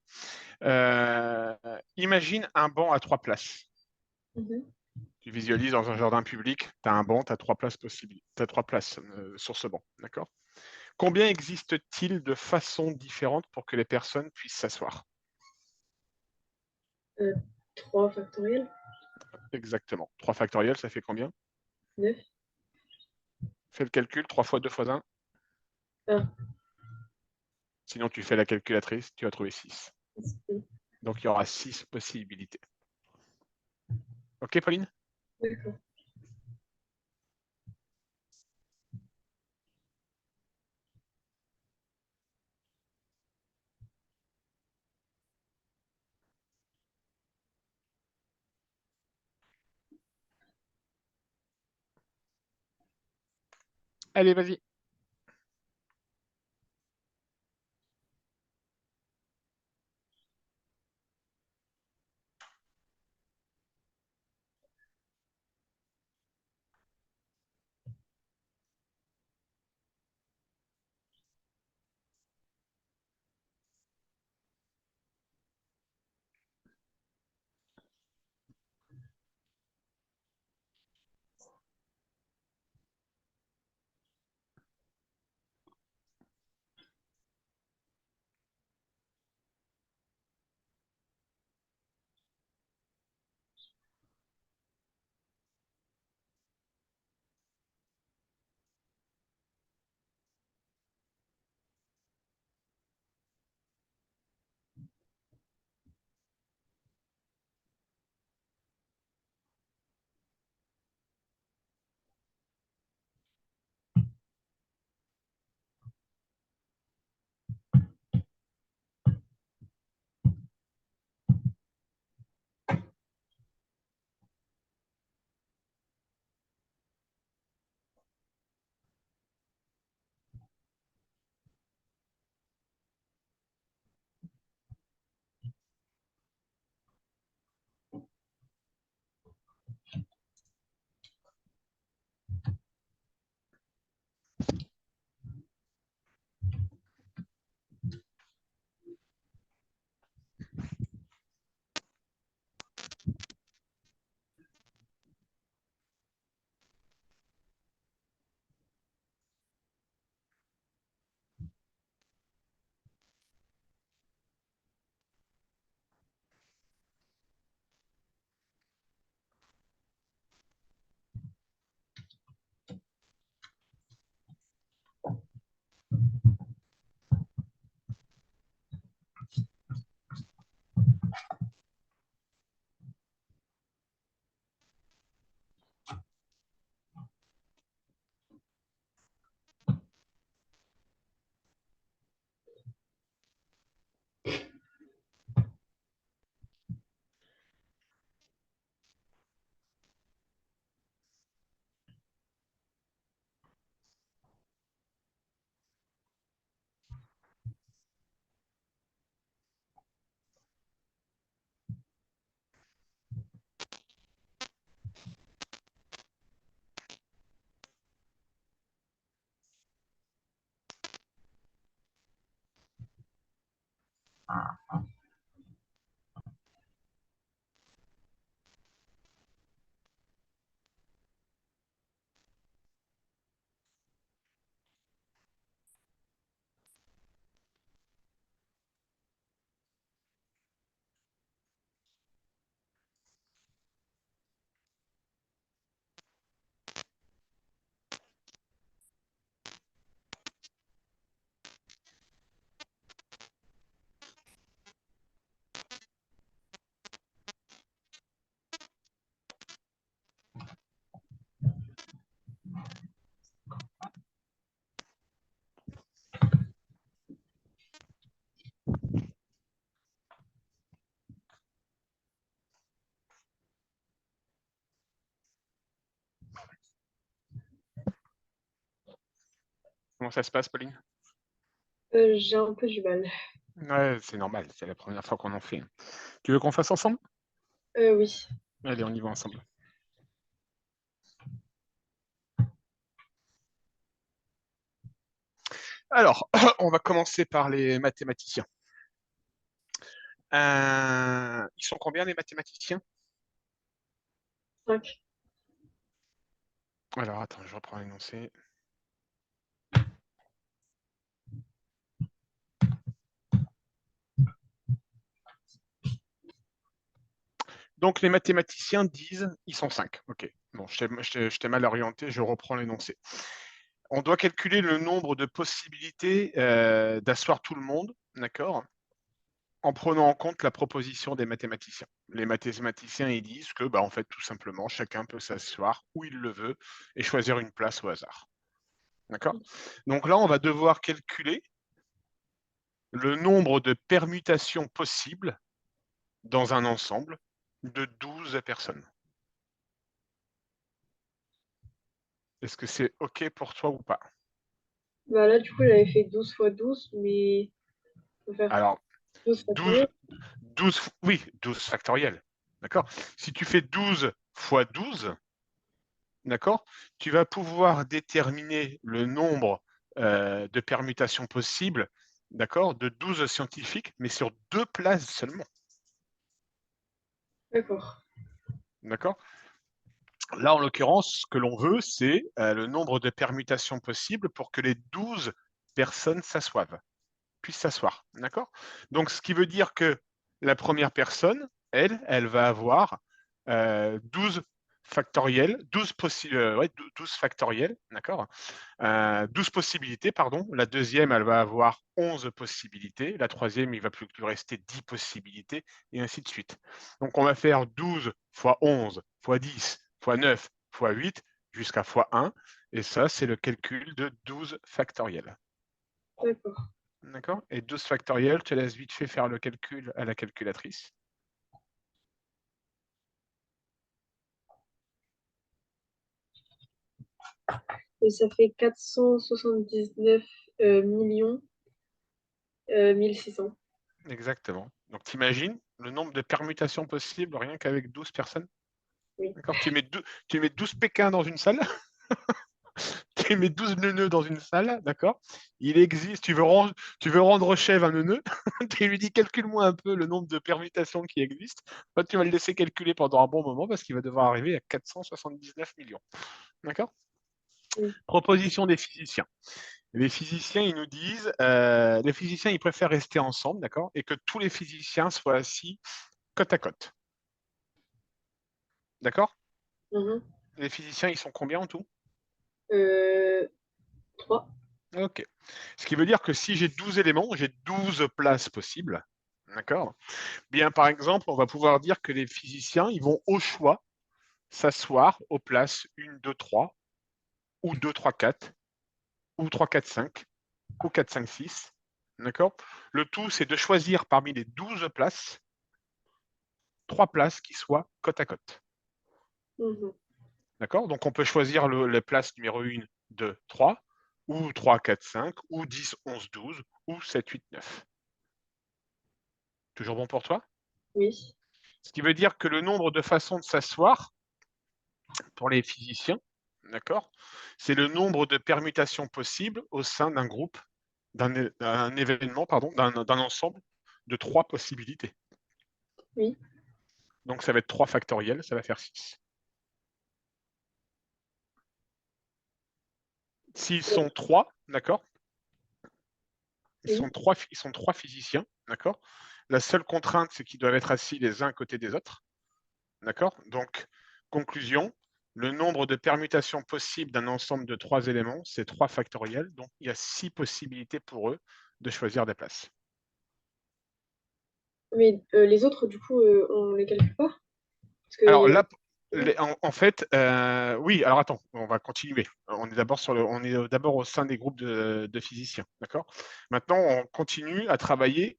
Imagine un banc à 3 places. Mhm. Tu visualises dans un jardin public, tu as un banc, tu as 3 places possibles. Tu as 3 places sur ce banc. D'accord? Combien existe-t-il de façons différentes pour que les personnes puissent s'asseoir? 3 factoriel. Exactement. 3 factoriel, ça fait combien? 9. Fais le calcul, 3 fois 2 fois 1. Ah, Sinon, tu fais la calculatrice, tu vas trouver 6. c'est- Donc, il y aura 6 possibilités. Ok, Pauline? d'accord. Allez, vas-y. Comment ça se passe, Pauline? J'ai un peu du mal. Ouais, c'est normal, c'est la première fois qu'on en fait. Tu veux qu'on fasse ensemble? Oui. Allez, on y va ensemble. Alors, on va commencer par les mathématiciens. Ils sont combien les mathématiciens? 5. Alors, attends, je reprends l'énoncé. Donc, les mathématiciens disent, ils sont 5. Ok, bon, je t'ai mal orienté, je reprends l'énoncé. On doit calculer le nombre de possibilités d'asseoir tout le monde, d'accord, en prenant en compte la proposition des mathématiciens. Les mathématiciens, ils disent que, en fait, tout simplement, chacun peut s'asseoir où il le veut et choisir une place au hasard. D'accord? Donc là, on va devoir calculer le nombre de permutations possibles dans un ensemble de 12 personnes. Est-ce que c'est OK pour toi ou pas? Bah là, du coup, j'avais fait 12 fois 12, mais on va faire Alors, 12 12, factoriel. 12, oui, 12 factoriel. D'accord? Si tu fais 12 fois 12, d'accord, tu vas pouvoir déterminer le nombre de permutations possibles, d'accord, de 12 scientifiques, mais sur 2 places seulement. D'accord. D'accord? Là, en l'occurrence, ce que l'on veut, c'est le nombre de permutations possibles pour que les 12 personnes puissent s'asseoir. D'accord? Donc, ce qui veut dire que la première personne, elle va avoir 12 factoriels, 12, 12 factoriels, d'accord? 12 possibilités, pardon. La deuxième, elle va avoir 11 possibilités. La troisième, il va plus rester 10 possibilités, et ainsi de suite. Donc, on va faire 12 fois 11 fois 10 fois 9 fois 8 jusqu'à fois 1. Et ça, c'est le calcul de 12 factoriels. D'accord. D'accord? Et 12 factoriels, je te laisse vite fait faire le calcul à la calculatrice. Et ça fait 479 millions 1600. Exactement. Donc, t'imagines le nombre de permutations possibles rien qu'avec 12 personnes? Oui. D'accord? Tu mets 12 Pékins dans une salle, tu mets 12 neuneux dans une salle, d'accord? Il existe, tu veux rendre chèvre un neuneu, tu lui dis calcule-moi un peu le nombre de permutations qui existent. Toi, tu vas le laisser calculer pendant un bon moment parce qu'il va devoir arriver à 479 millions. D'accord? Oui. Proposition des physiciens. Les physiciens, ils nous disent, les physiciens, ils préfèrent rester ensemble, d'accord? Et que tous les physiciens soient assis côte à côte. D'accord? Mhm. Les physiciens, ils sont combien en tout? 3. Ok. Ce qui veut dire que si j'ai 12 éléments, j'ai 12 places possibles. D'accord? Bien, par exemple, on va pouvoir dire que les physiciens, ils vont au choix s'asseoir aux places 1, 2, 3, ou 2, 3, 4, ou 3, 4, 5, ou 4, 5, 6. D'accord? Le tout, c'est de choisir parmi les 12 places, 3 places qui soient côte à côte. Mhm. D'accord? Donc, on peut choisir les places numéro 1, 2, 3, ou 3, 4, 5, ou 10, 11, 12, ou 7, 8, 9. Toujours bon pour toi? Oui. Ce qui veut dire que le nombre de façons de s'asseoir pour les physiciens, d'accord, c'est le nombre de permutations possibles au sein d'un groupe, d'un événement, pardon, d'un ensemble de 3 possibilités. Oui. Donc, ça va être 3 factoriels, ça va faire 6. S'ils sont 3, d'accord, Oui. ils sont trois physiciens, d'accord. La seule contrainte, c'est qu'ils doivent être assis les uns à côté des autres, d'accord. Donc, conclusion, le nombre de permutations possibles d'un ensemble de 3 éléments, c'est 3 factoriels. Donc, il y a 6 possibilités pour eux de choisir des places. Mais les autres, du coup, on les calcule pas? Parce Alors que. là, en fait, oui. Alors attends, on va continuer. On est d'abord au sein des groupes de physiciens, d'accord. Maintenant, on continue à travailler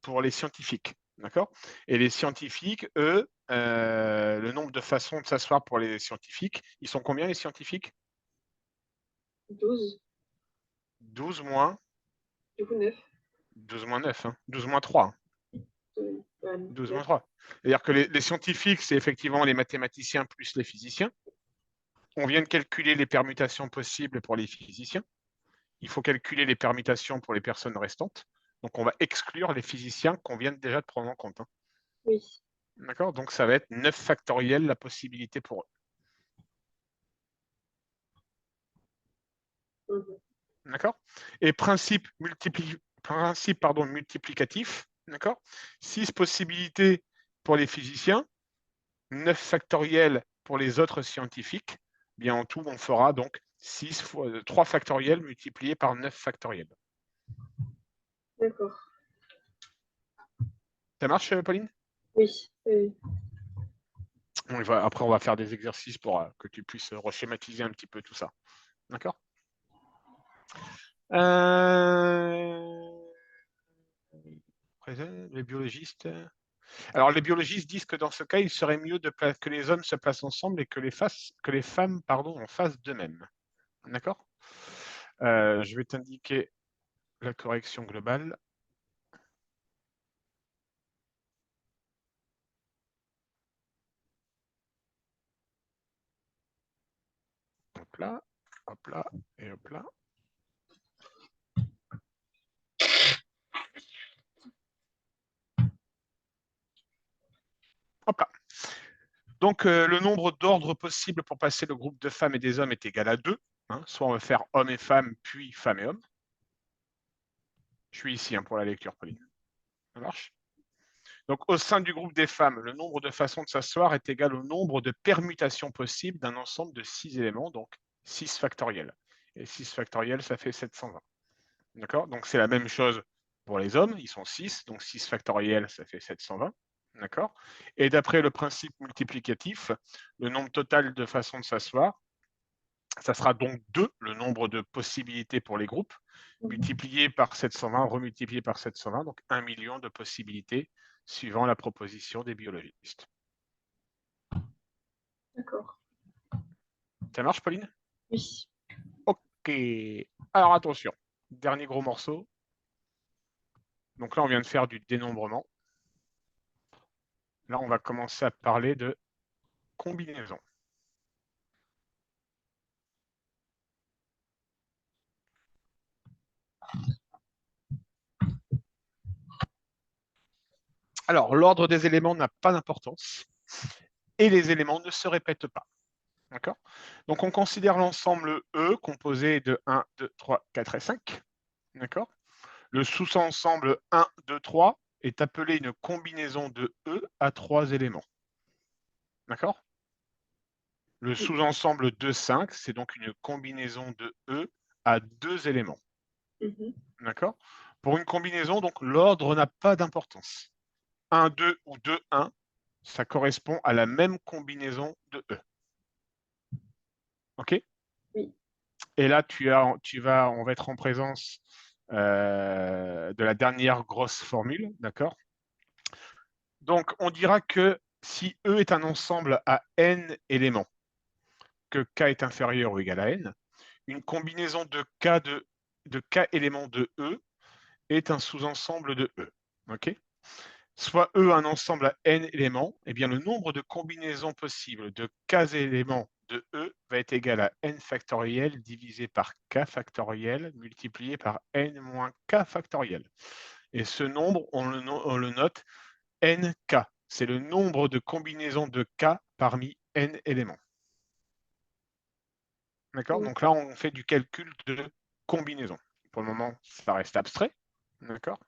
pour les scientifiques, d'accord. Et les scientifiques, eux, le nombre de façons de s'asseoir pour les scientifiques, ils sont combien les scientifiques? 12. 12 moins, Du coup, 9. 12 moins 9, hein. 12 moins 3. 12 moins 9. 3. C'est-à-dire que les scientifiques, c'est effectivement les mathématiciens plus les physiciens. On vient de calculer les permutations possibles pour les physiciens. Il faut calculer les permutations pour les personnes restantes. Donc, on va exclure les physiciens qu'on vient déjà de prendre en compte, hein. Oui. D'accord? Donc, ça va être 9 factoriels la possibilité pour eux. Mhm. D'accord? Et principe multiplicatif, d'accord? 6 possibilités pour les physiciens, 9 factoriels pour les autres scientifiques. Bien, en tout, on fera donc 3 factoriels multipliés par 9 factoriels. D'accord. Ça marche, Pauline? Oui. Après, on va faire des exercices pour que tu puisses reschématiser un petit peu tout ça. D'accord? Les biologistes. Alors, les biologistes disent que dans ce cas, il serait mieux que les hommes se placent ensemble et que les femmes en fassent de même. D'accord? Je vais t'indiquer la correction globale. Hop là, hop là, et hop là. Hop là. Donc, le nombre d'ordres possibles pour passer le groupe de femmes et des hommes est égal à 2. Hein, soit on va faire hommes et femmes, puis femmes et hommes. Je suis ici pour la lecture, Pauline. Ça marche? Donc, au sein du groupe des femmes, le nombre de façons de s'asseoir est égal au nombre de permutations possibles d'un ensemble de 6 éléments, donc 6 factoriels. Et 6 factoriels, ça fait 720. D'accord? Donc, c'est la même chose pour les hommes, ils sont 6, donc 6 factoriels, ça fait 720. D'accord? Et d'après le principe multiplicatif, le nombre total de façons de s'asseoir, ça sera donc 2, le nombre de possibilités pour les groupes, multiplié par 720, remultiplié par 720, donc 1 million de possibilités suivant la proposition des biologistes. D'accord. Ça marche, Pauline? Oui. Ok. Alors attention, dernier gros morceau. Donc là, on vient de faire du dénombrement. Là, on va commencer à parler de combinaison. Alors, l'ordre des éléments n'a pas d'importance et les éléments ne se répètent pas. D'accord? Donc, on considère l'ensemble E composé de 1, 2, 3, 4 et 5. D'accord? Le sous-ensemble 1, 2, 3 est appelé une combinaison de E à 3 éléments. D'accord? Le sous-ensemble 2, 5, c'est donc une combinaison de E à 2 éléments. Mhm. D'accord? Pour une combinaison, donc l'ordre n'a pas d'importance. 1, 2 ou 2, 1, ça correspond à la même combinaison de E. OK? Oui. Et là, on va être en présence de la dernière grosse formule, d'accord? Donc, on dira que si E est un ensemble à n éléments, que K est inférieur ou égal à n, une combinaison de K éléments de E est un sous-ensemble de E. OK? Soit E un ensemble à n éléments, eh bien le nombre de combinaisons possibles de K éléments de E va être égal à n factoriel divisé par K factoriel multiplié par n moins K factoriel. Et ce nombre, on le note nk. C'est le nombre de combinaisons de K parmi n éléments. D'accord? Donc là, on fait du calcul de combinaison. Pour le moment, ça reste abstrait. D'accord?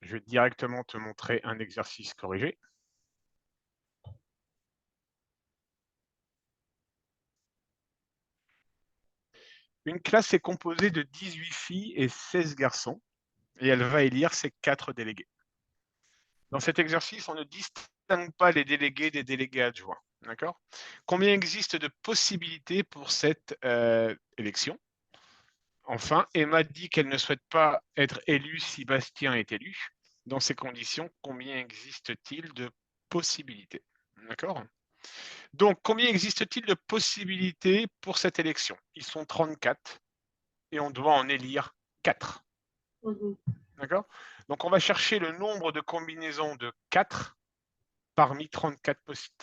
Je vais directement te montrer un exercice corrigé. Une classe est composée de 18 filles et 16 garçons, et elle va élire ses 4 délégués. Dans cet exercice, on ne distingue pas les délégués des délégués adjoints. D'accord? Combien existe de possibilités pour cette élection? Enfin, Emma dit qu'elle ne souhaite pas être élue si Bastien est élu. Dans ces conditions, combien existe-t-il de possibilités? D'accord? Donc, combien existe-t-il de possibilités pour cette élection? Ils sont 34 et on doit en élire 4. D'accord? Donc, on va chercher le nombre de combinaisons de 4 parmi 34.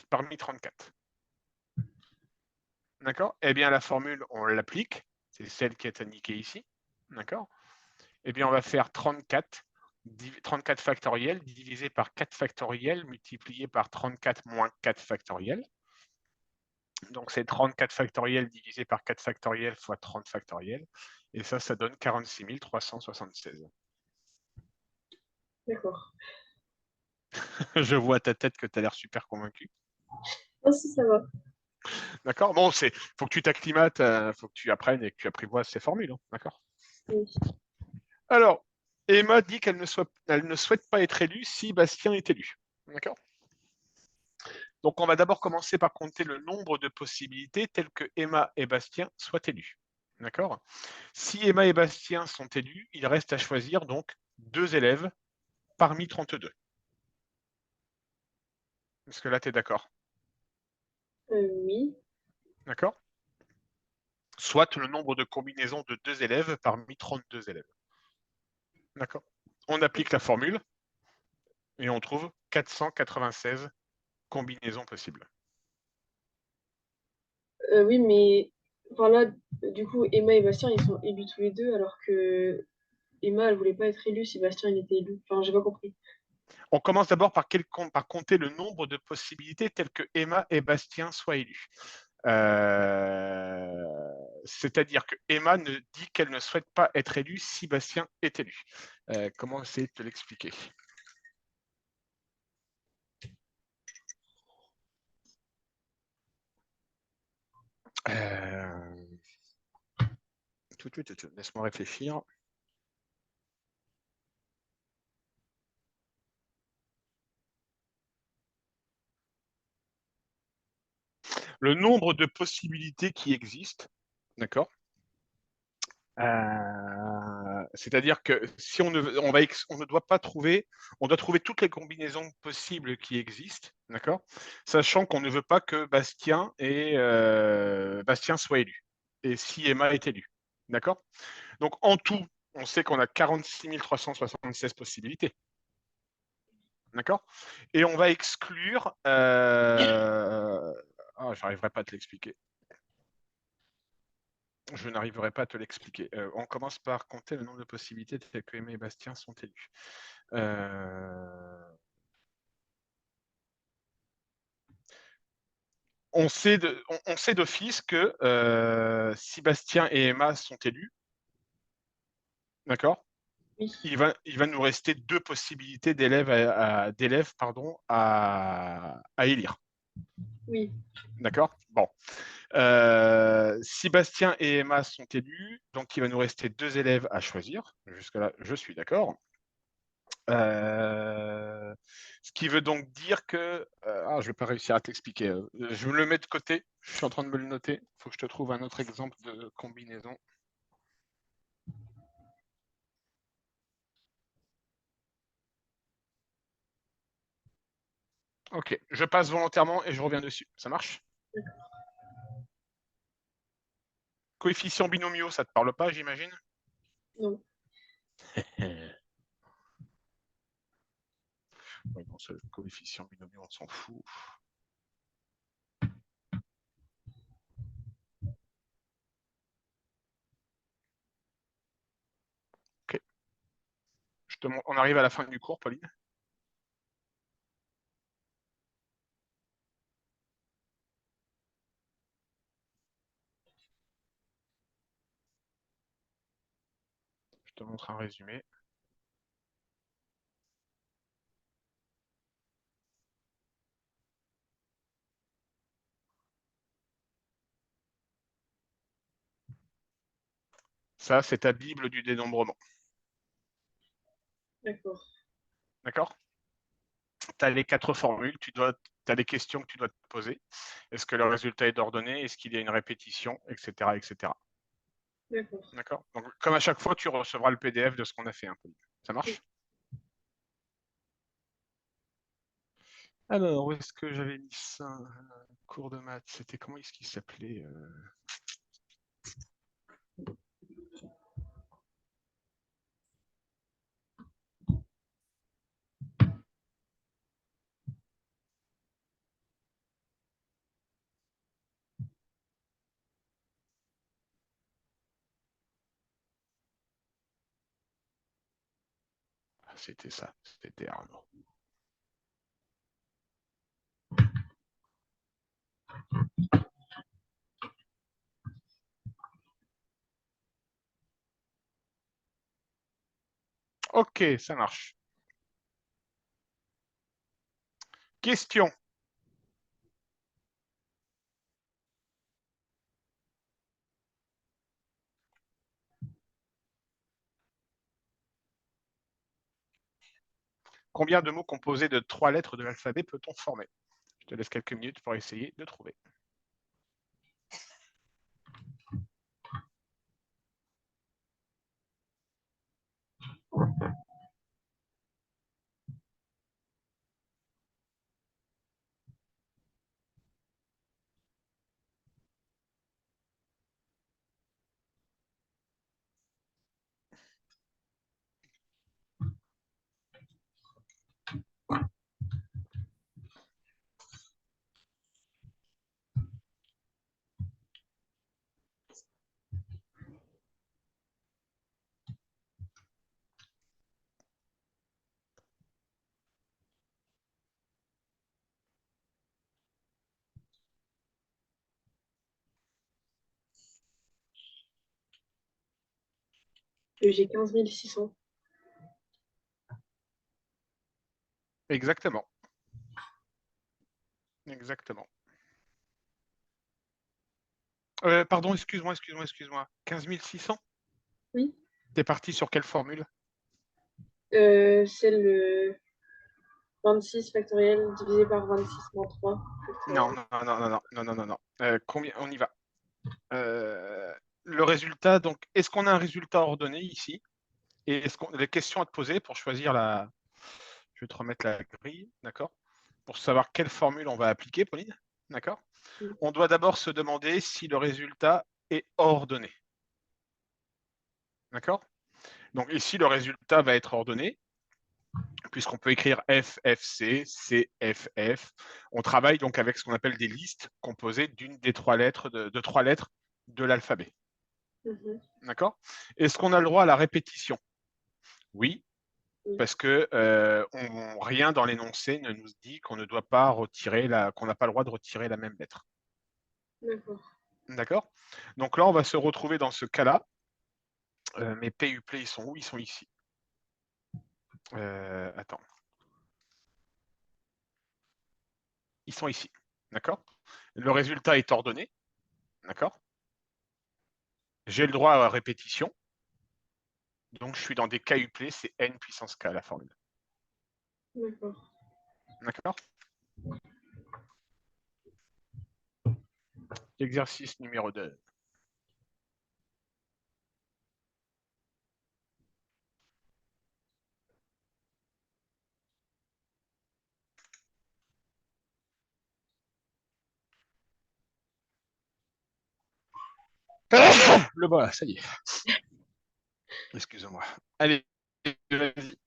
Parmi 34. D'accord? Eh bien, la formule, on l'applique. C'est celle qui est indiquée ici. D'accord? Eh bien, on va faire 34 factoriel divisé par 4 factoriel multiplié par 34 moins 4 factoriel. Donc, c'est 34 factoriel divisé par 4 factoriel fois 30 factoriel. Et ça donne 46 376. D'accord. Je vois à ta tête que tu as l'air super convaincu. Ah si, ça va. D'accord? Bon, il faut que tu t'acclimates, faut que tu apprennes et que tu apprivoises ces formules. Hein, d'accord? Oui. Alors, Emma dit qu'elle ne souhaite pas être élue si Bastien est élu. D'accord? Donc, on va d'abord commencer par compter le nombre de possibilités telles que Emma et Bastien soient élus. D'accord? Si Emma et Bastien sont élus, il reste à choisir donc 2 élèves parmi 32. Est-ce que là, tu es d'accord? Oui. D'accord? Soit le nombre de combinaisons de 2 élèves parmi 32 élèves. D'accord? On applique la formule et on trouve 496 combinaisons possibles. Oui, mais voilà, du coup, Emma et Bastien, ils sont élus tous les deux, alors que Emma, elle voulait pas être élue si Bastien, il était élu. Enfin, j'ai pas compris. On commence d'abord par compter le nombre de possibilités telles que Emma et Bastien soient élus. C'est-à-dire que Emma ne dit qu'elle ne souhaite pas être élue si Bastien est élu. Comment essayer de te l'expliquer? Laisse-moi réfléchir. Le nombre de possibilités qui existent, d'accord? C'est-à-dire que si on ne doit pas trouver, on doit trouver toutes les combinaisons possibles qui existent, d'accord? Sachant qu'on ne veut pas que Bastien soit élu. Et si Emma est élue, d'accord? Donc en tout, on sait qu'on a 46 376 possibilités, d'accord? Et on va exclure. J'arriverai pas à te l'expliquer. Je n'arriverai pas à te l'expliquer. On commence par compter le nombre de possibilités telles que Aimé et Bastien sont élus. On sait d'office que si Bastien et Emma sont élus, d'accord, Oui. il va nous rester 2 possibilités d'élèves à élire. Oui. D'accord? Bon. Si Bastien et Emma sont élus, donc il va nous rester 2 élèves à choisir. Jusque-là, je suis d'accord. Ce qui veut donc dire que... je ne vais pas réussir à t'expliquer. Je me le mets de côté. Je suis en train de me le noter. Il faut que je te trouve un autre exemple de combinaison. Ok, je passe volontairement et je reviens dessus. Ça marche? Coefficients binomiaux, ça ne te parle pas, j'imagine? Non. Ouais, non, ce coefficient binomiaux, on s'en fout. Ok. On arrive à la fin du cours, Pauline. Je te montre un résumé. Ça, c'est ta Bible du dénombrement. D'accord. D'accord? Tu as les 4 formules, tu as des questions que tu dois te poser. Est-ce que le résultat est ordonné? Est-ce qu'il y a une répétition? Etc. etc. D'accord. D'accord? Donc, comme à chaque fois, tu recevras le PDF de ce qu'on a fait. Ça marche? Alors, où est-ce que j'avais mis ça? Cours de maths, c'était comment est-ce qu'il s'appelait Ah, c'était ça, c'était Arnaud. Ok, ça marche. Question. Combien de mots composés de 3 lettres de l'alphabet peut-on former? Je te laisse quelques minutes pour essayer de trouver. J'ai 15 600. Exactement. Exactement. Pardon, excuse-moi. 15 600? Oui. T'es parti sur quelle formule? C'est le 26 factoriel divisé par 26 moins 3 Non, factoriel. non, non, non, non, non, non, non, non. Combien? On y va. Le résultat, donc, est-ce qu'on a un résultat ordonné ici? Et est-ce qu'on a des questions à te poser pour choisir la. Je vais te remettre la grille, d'accord? Pour savoir quelle formule on va appliquer, Pauline, d'accord? On doit d'abord se demander si le résultat est ordonné, d'accord? Donc ici, le résultat va être ordonné, puisqu'on peut écrire F, F, C, C, F, F. On travaille donc avec ce qu'on appelle des listes composées d'une des 3 lettres de 3 lettres de l'alphabet. Mhm. D'accord? Est-ce qu'on a le droit à la répétition? Oui, Oui. parce que rien dans l'énoncé ne nous dit qu'on ne doit pas retirer qu'on n'a pas le droit de retirer la même lettre. D'accord. D'accord? Donc là, on va se retrouver dans ce cas-là. Mes PUP, ils sont où? Ils sont ici. Attends. Ils sont ici. D'accord? Le résultat est ordonné. D'accord? J'ai le droit à la répétition. Donc, je suis dans des KUP, c'est n puissance k la formule. D'accord. D'accord? Exercice numéro 2. Le voilà, ça y est. Excusez-moi. Allez, vas-y.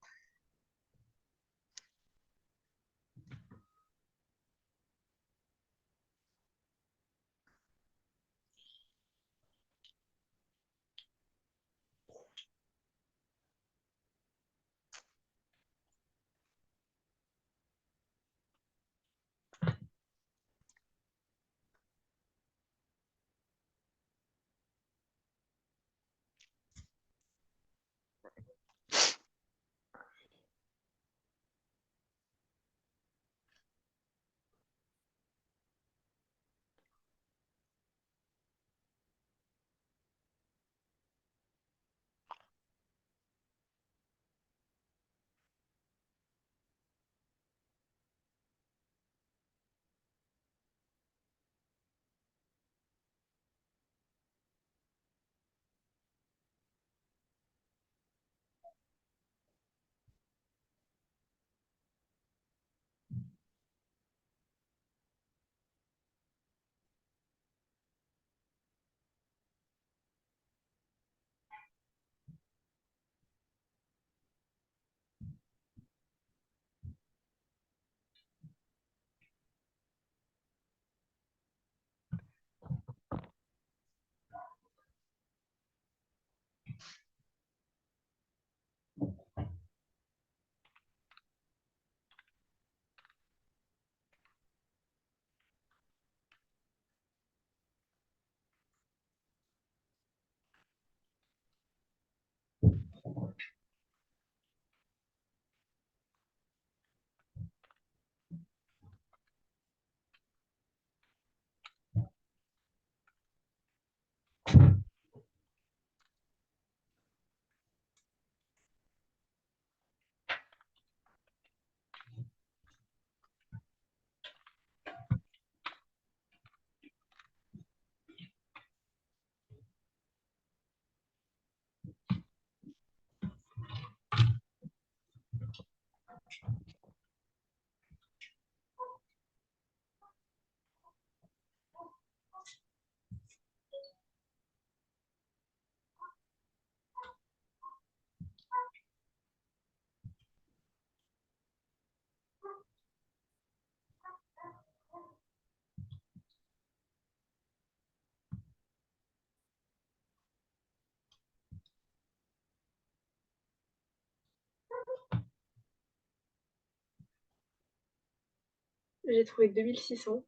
J'ai trouvé 2600.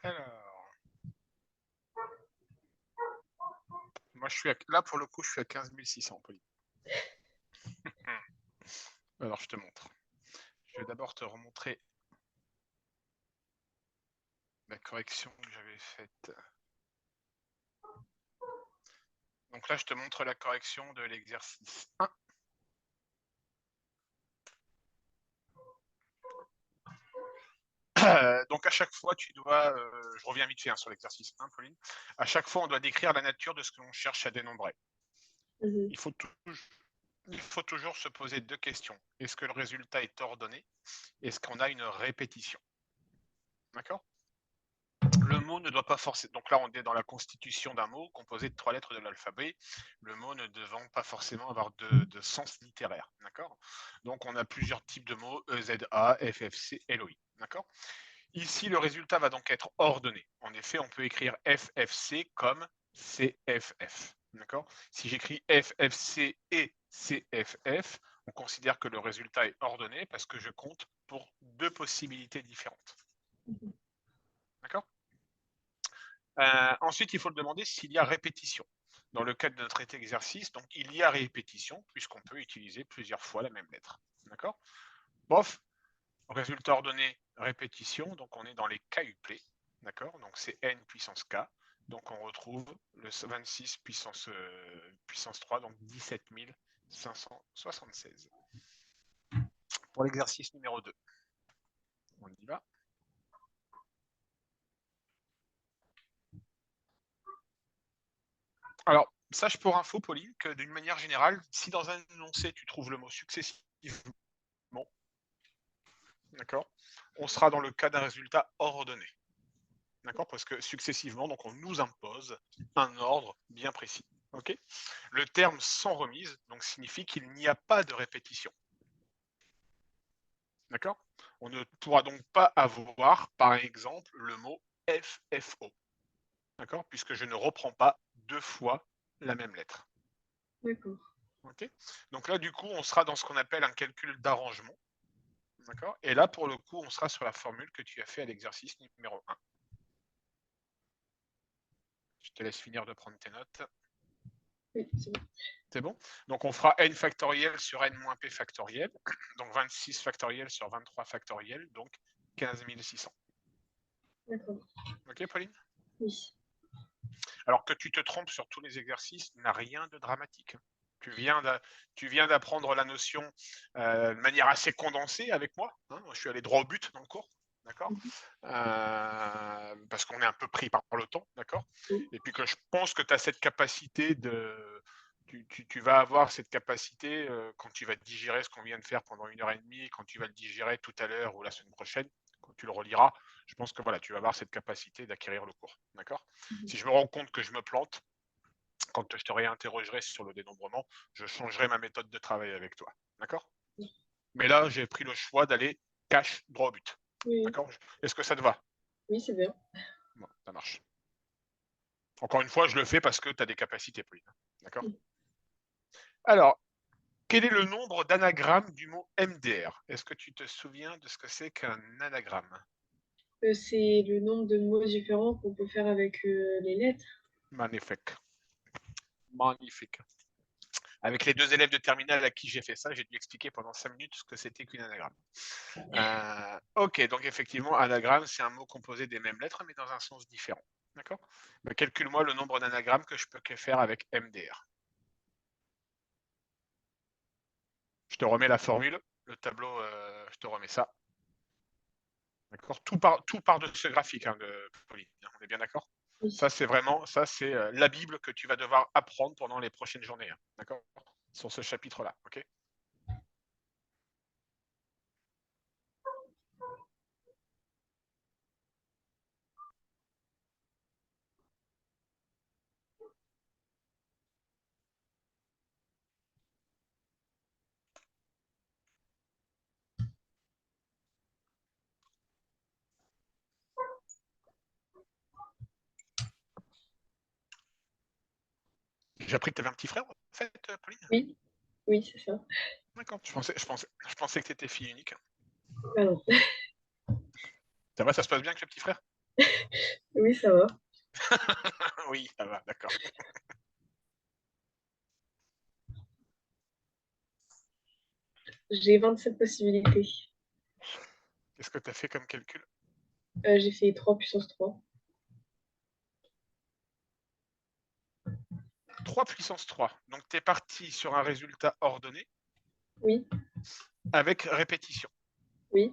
Alors, moi, là, pour le coup, je suis à 15 600, Pauline. Alors, je te montre. Je vais d'abord te remontrer la correction que j'avais faite. Donc là, je te montre la correction de l'exercice 1. Donc à chaque fois, tu dois, je reviens vite fait sur l'exercice 1, Pauline, à chaque fois, on doit décrire la nature de ce que l'on cherche à dénombrer. Mhm. Il faut toujours se poser 2 questions. Est-ce que le résultat est ordonné? Est-ce qu'on a une répétition? D'accord? Le mot ne doit pas forcément. Donc là, on est dans la constitution d'un mot composé de 3 lettres de l'alphabet, le mot ne devant pas forcément avoir de sens littéraire. D'accord? Donc on a plusieurs types de mots, EZA, FFC, LOI. D'accord? Ici, le résultat va donc être ordonné. En effet, on peut écrire FFC comme CFF. D'accord? Si j'écris FFC et CFF, on considère que le résultat est ordonné parce que je compte pour 2 possibilités différentes. D'accord? Ensuite, il faut le demander s'il y a répétition. Dans le cadre de notre exercice, donc il y a répétition puisqu'on peut utiliser plusieurs fois la même lettre. D'accord? Bof, résultat ordonné, répétition, donc on est dans les KUP. D'accord? Donc c'est n puissance k. Donc on retrouve le 26 puissance 3, donc 17 576. Pour l'exercice numéro 2. On y va. Alors, sache pour info, Pauline, que d'une manière générale, si dans un énoncé, tu trouves le mot successivement, d'accord, on sera dans le cas d'un résultat ordonné. D'accord? Parce que successivement, donc on nous impose un ordre bien précis. Ok? Le terme sans remise donc, signifie qu'il n'y a pas de répétition. D'accord? On ne pourra donc pas avoir, par exemple, le mot FFO. D'accord? Puisque je ne reprends pas 2 fois la même lettre. D'accord. Okay, donc là, du coup, on sera dans ce qu'on appelle un calcul d'arrangement. D'accord? Et là, pour le coup, on sera sur la formule que tu as fait à l'exercice numéro 1. Je te laisse finir de prendre tes notes. Oui, c'est bon. C'est bon? Donc, on fera n factoriel sur n moins p factoriel. Donc, 26 factoriel sur 23 factoriel. Donc, 15 600. D'accord. Ok, Pauline? Oui. Alors que tu te trompes sur tous les exercices n'a rien de dramatique. Tu viens d'apprendre la notion de manière assez condensée avec moi. Hein, je suis allé droit au but dans le cours. D'accord? Parce qu'on est un peu pris par le temps. D'accord? Et puis que je pense que tu as cette capacité de. Tu vas avoir cette capacité quand tu vas digérer ce qu'on vient de faire pendant 1h30, quand tu vas le digérer tout à l'heure ou la semaine prochaine, quand tu le reliras, je pense que voilà, tu vas avoir cette capacité d'acquérir le cours. D'accord? Si je me rends compte que je me plante, quand je te réinterrogerai sur le dénombrement, je changerai ma méthode de travail avec toi. D'accord? Mais là, j'ai pris le choix d'aller cash droit au but. Oui. D'accord? Est-ce que ça te va? Oui, c'est bien. Bon, ça marche. Encore une fois, je le fais parce que tu as des capacités, Pauline. D'accord? Alors, quel est le nombre d'anagrammes du mot MDR? Est-ce que tu te souviens de ce que c'est qu'un anagramme? C'est le nombre de mots différents qu'on peut faire avec les lettres. Magnifique. Magnifique. Avec les 2 élèves de terminale à qui j'ai fait ça, j'ai dû expliquer pendant 5 minutes ce que c'était qu'une anagramme. Ok, donc effectivement, anagramme, c'est un mot composé des mêmes lettres, mais dans un sens différent. D'accord? Calcule-moi le nombre d'anagrammes que je peux faire avec MDR. Je te remets la formule, le tableau, je te remets ça. D'accord? Tout part de ce graphique, hein, de Pauline. On est bien d'accord? Oui. Ça, c'est vraiment, la Bible que tu vas devoir apprendre pendant les prochaines journées. Hein, d'accord? Sur ce chapitre-là. Ok? J'ai appris que tu avais un petit frère, en fait, Pauline? Oui, oui, c'est ça. D'accord. Je pensais que tu étais fille unique. Ah non. Ça va, ça se passe bien avec le petit frère? Oui, ça va. Oui, ça va, d'accord. J'ai 27 possibilités. Qu'est-ce que tu as fait comme calcul? J'ai fait 3 puissance 3. 3 puissance 3. Donc, tu es parti sur un résultat ordonné Oui, avec répétition. oui,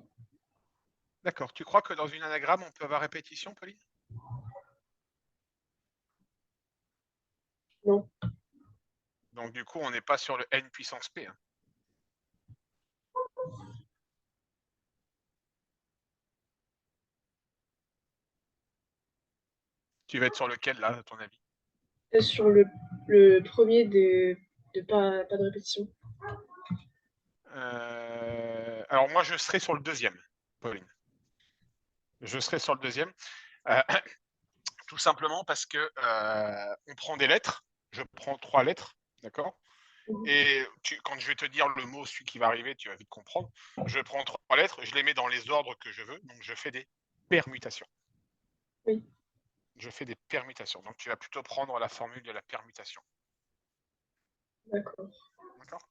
D'accord. Tu crois que dans une anagramme, on peut avoir répétition, Pauline? non, Donc, du coup, on n'est pas sur le n puissance p. Hein. Tu vas être sur lequel, là, à ton avis? sur le premier de pas de répétition. Alors, moi, je serai sur le deuxième, Pauline. Je serai sur le deuxième. Euh, tout simplement parce que on prend des lettres. Je prends 3 lettres, d'accord? Mhm. Et quand je vais te dire le mot, celui qui va arriver, tu vas vite comprendre. Je prends 3 lettres, je les mets dans les ordres que je veux, donc je fais des permutations. Oui, Je fais des permutations. Donc tu vas plutôt prendre la formule de la permutation. d'accord. D'accord?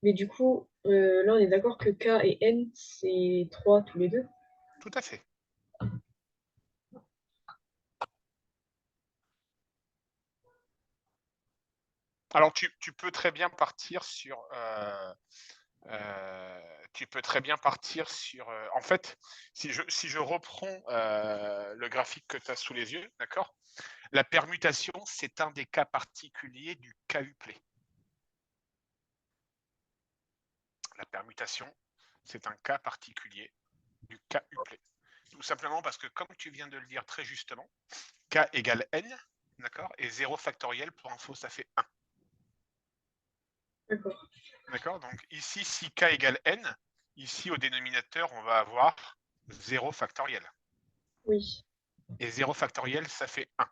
Mais du coup, là, on est d'accord que K et N, c'est 3 tous les deux. Tout à fait. Alors tu peux très bien partir sur tu peux très bien partir sur. En fait, si je reprends le graphique que tu as sous les yeux, d'accord? La permutation, c'est un des cas particuliers du KUplay. La permutation, c'est un cas particulier du KUplay. Tout simplement parce que, comme tu viens de le dire très justement, K égale N, d'accord? Et 0 factoriel, pour info, ça fait 1. D'accord, D'accord? Donc ici, si K égale N, ici au dénominateur, on va avoir 0 factoriel. oui, Et 0 factoriel, ça fait 1.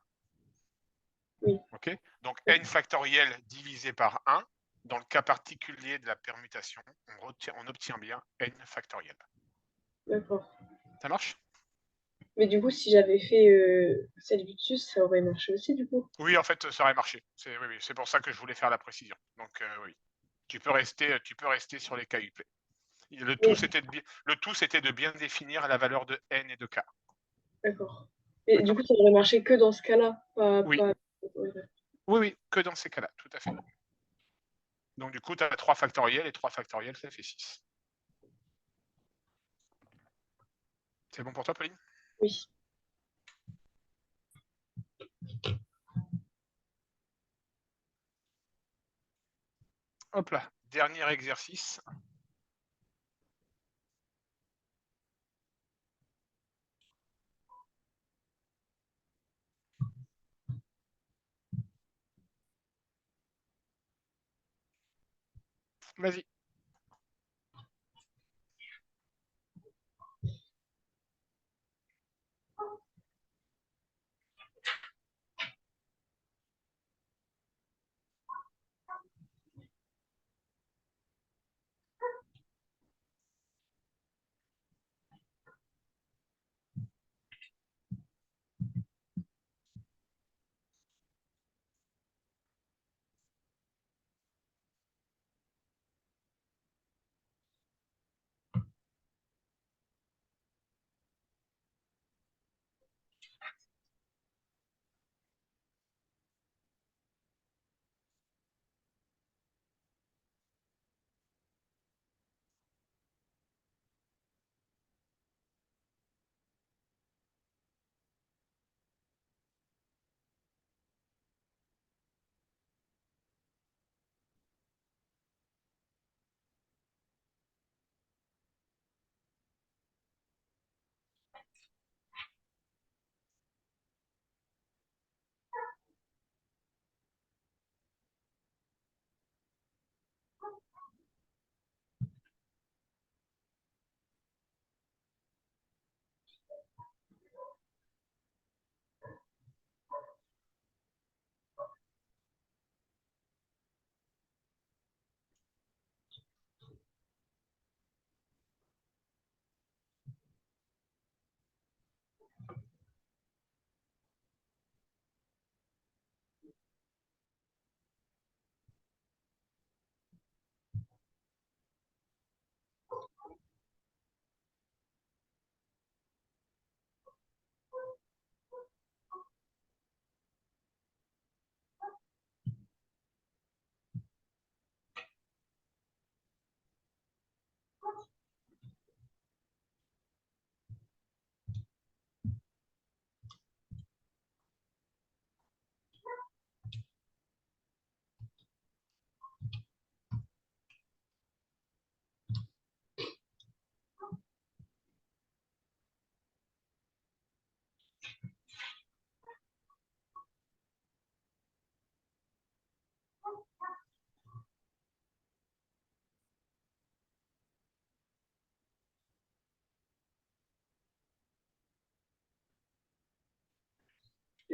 oui, Okay, donc n factoriel divisé par 1, dans le cas particulier de la permutation, on obtient bien n factoriel. d'accord. Ça marche? Mais du coup, si j'avais fait celle du dessus, ça aurait marché aussi, du coup. Oui, en fait, ça aurait marché. Oui, oui, c'est pour ça que je voulais faire la précision. Donc oui, tu peux rester sur les KUP. Le tout, Mais, c'était de bien définir la valeur de n et de k. d'accord. Et du D'accord? coup, ça aurait marché que dans ce cas-là, Oui, pas... Ouais, oui, oui, que dans ces cas-là, tout à fait. Donc du coup, tu as 3 factoriels et 3 factoriels, ça fait 6. C'est bon pour toi, Pauline? oui. Hop là, dernier exercice. Vas-y.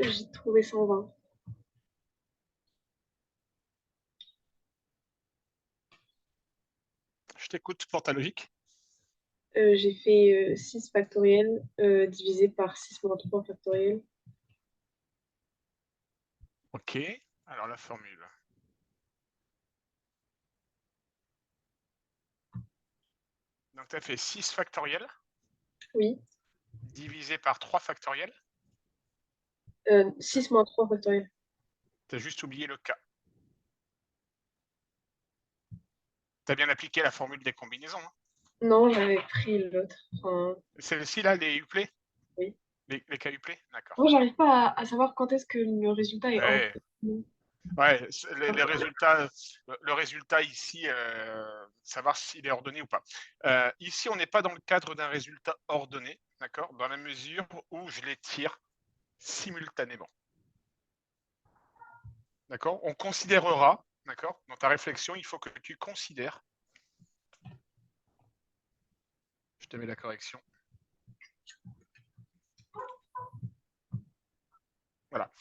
J'ai trouvé 120. Je t'écoute pour ta logique. J'ai fait 6 factoriel divisé par 6 moins 3 factoriel. Ok, alors la formule. Donc tu as fait 6 factoriel Oui. divisé par 3 factoriel. 6 moins 3 factoriel. Tu as juste oublié le K. Tu as bien appliqué la formule des combinaisons. Hein. Non, j'avais pris l'autre. Enfin, Celle-ci, là, les uplés oui. les K uplés. D'accord. Moi, j'arrive pas à savoir quand est-ce que le résultat est hors. Ouais, ouais le résultat ici, savoir s'il est ordonné ou pas. Ici, on n'est pas dans le cadre d'un résultat ordonné, d'accord, dans la mesure où je les tire simultanément. D'accord. On considérera, d'accord, dans ta réflexion, il faut que tu considères. Je te mets la correction. Voilà.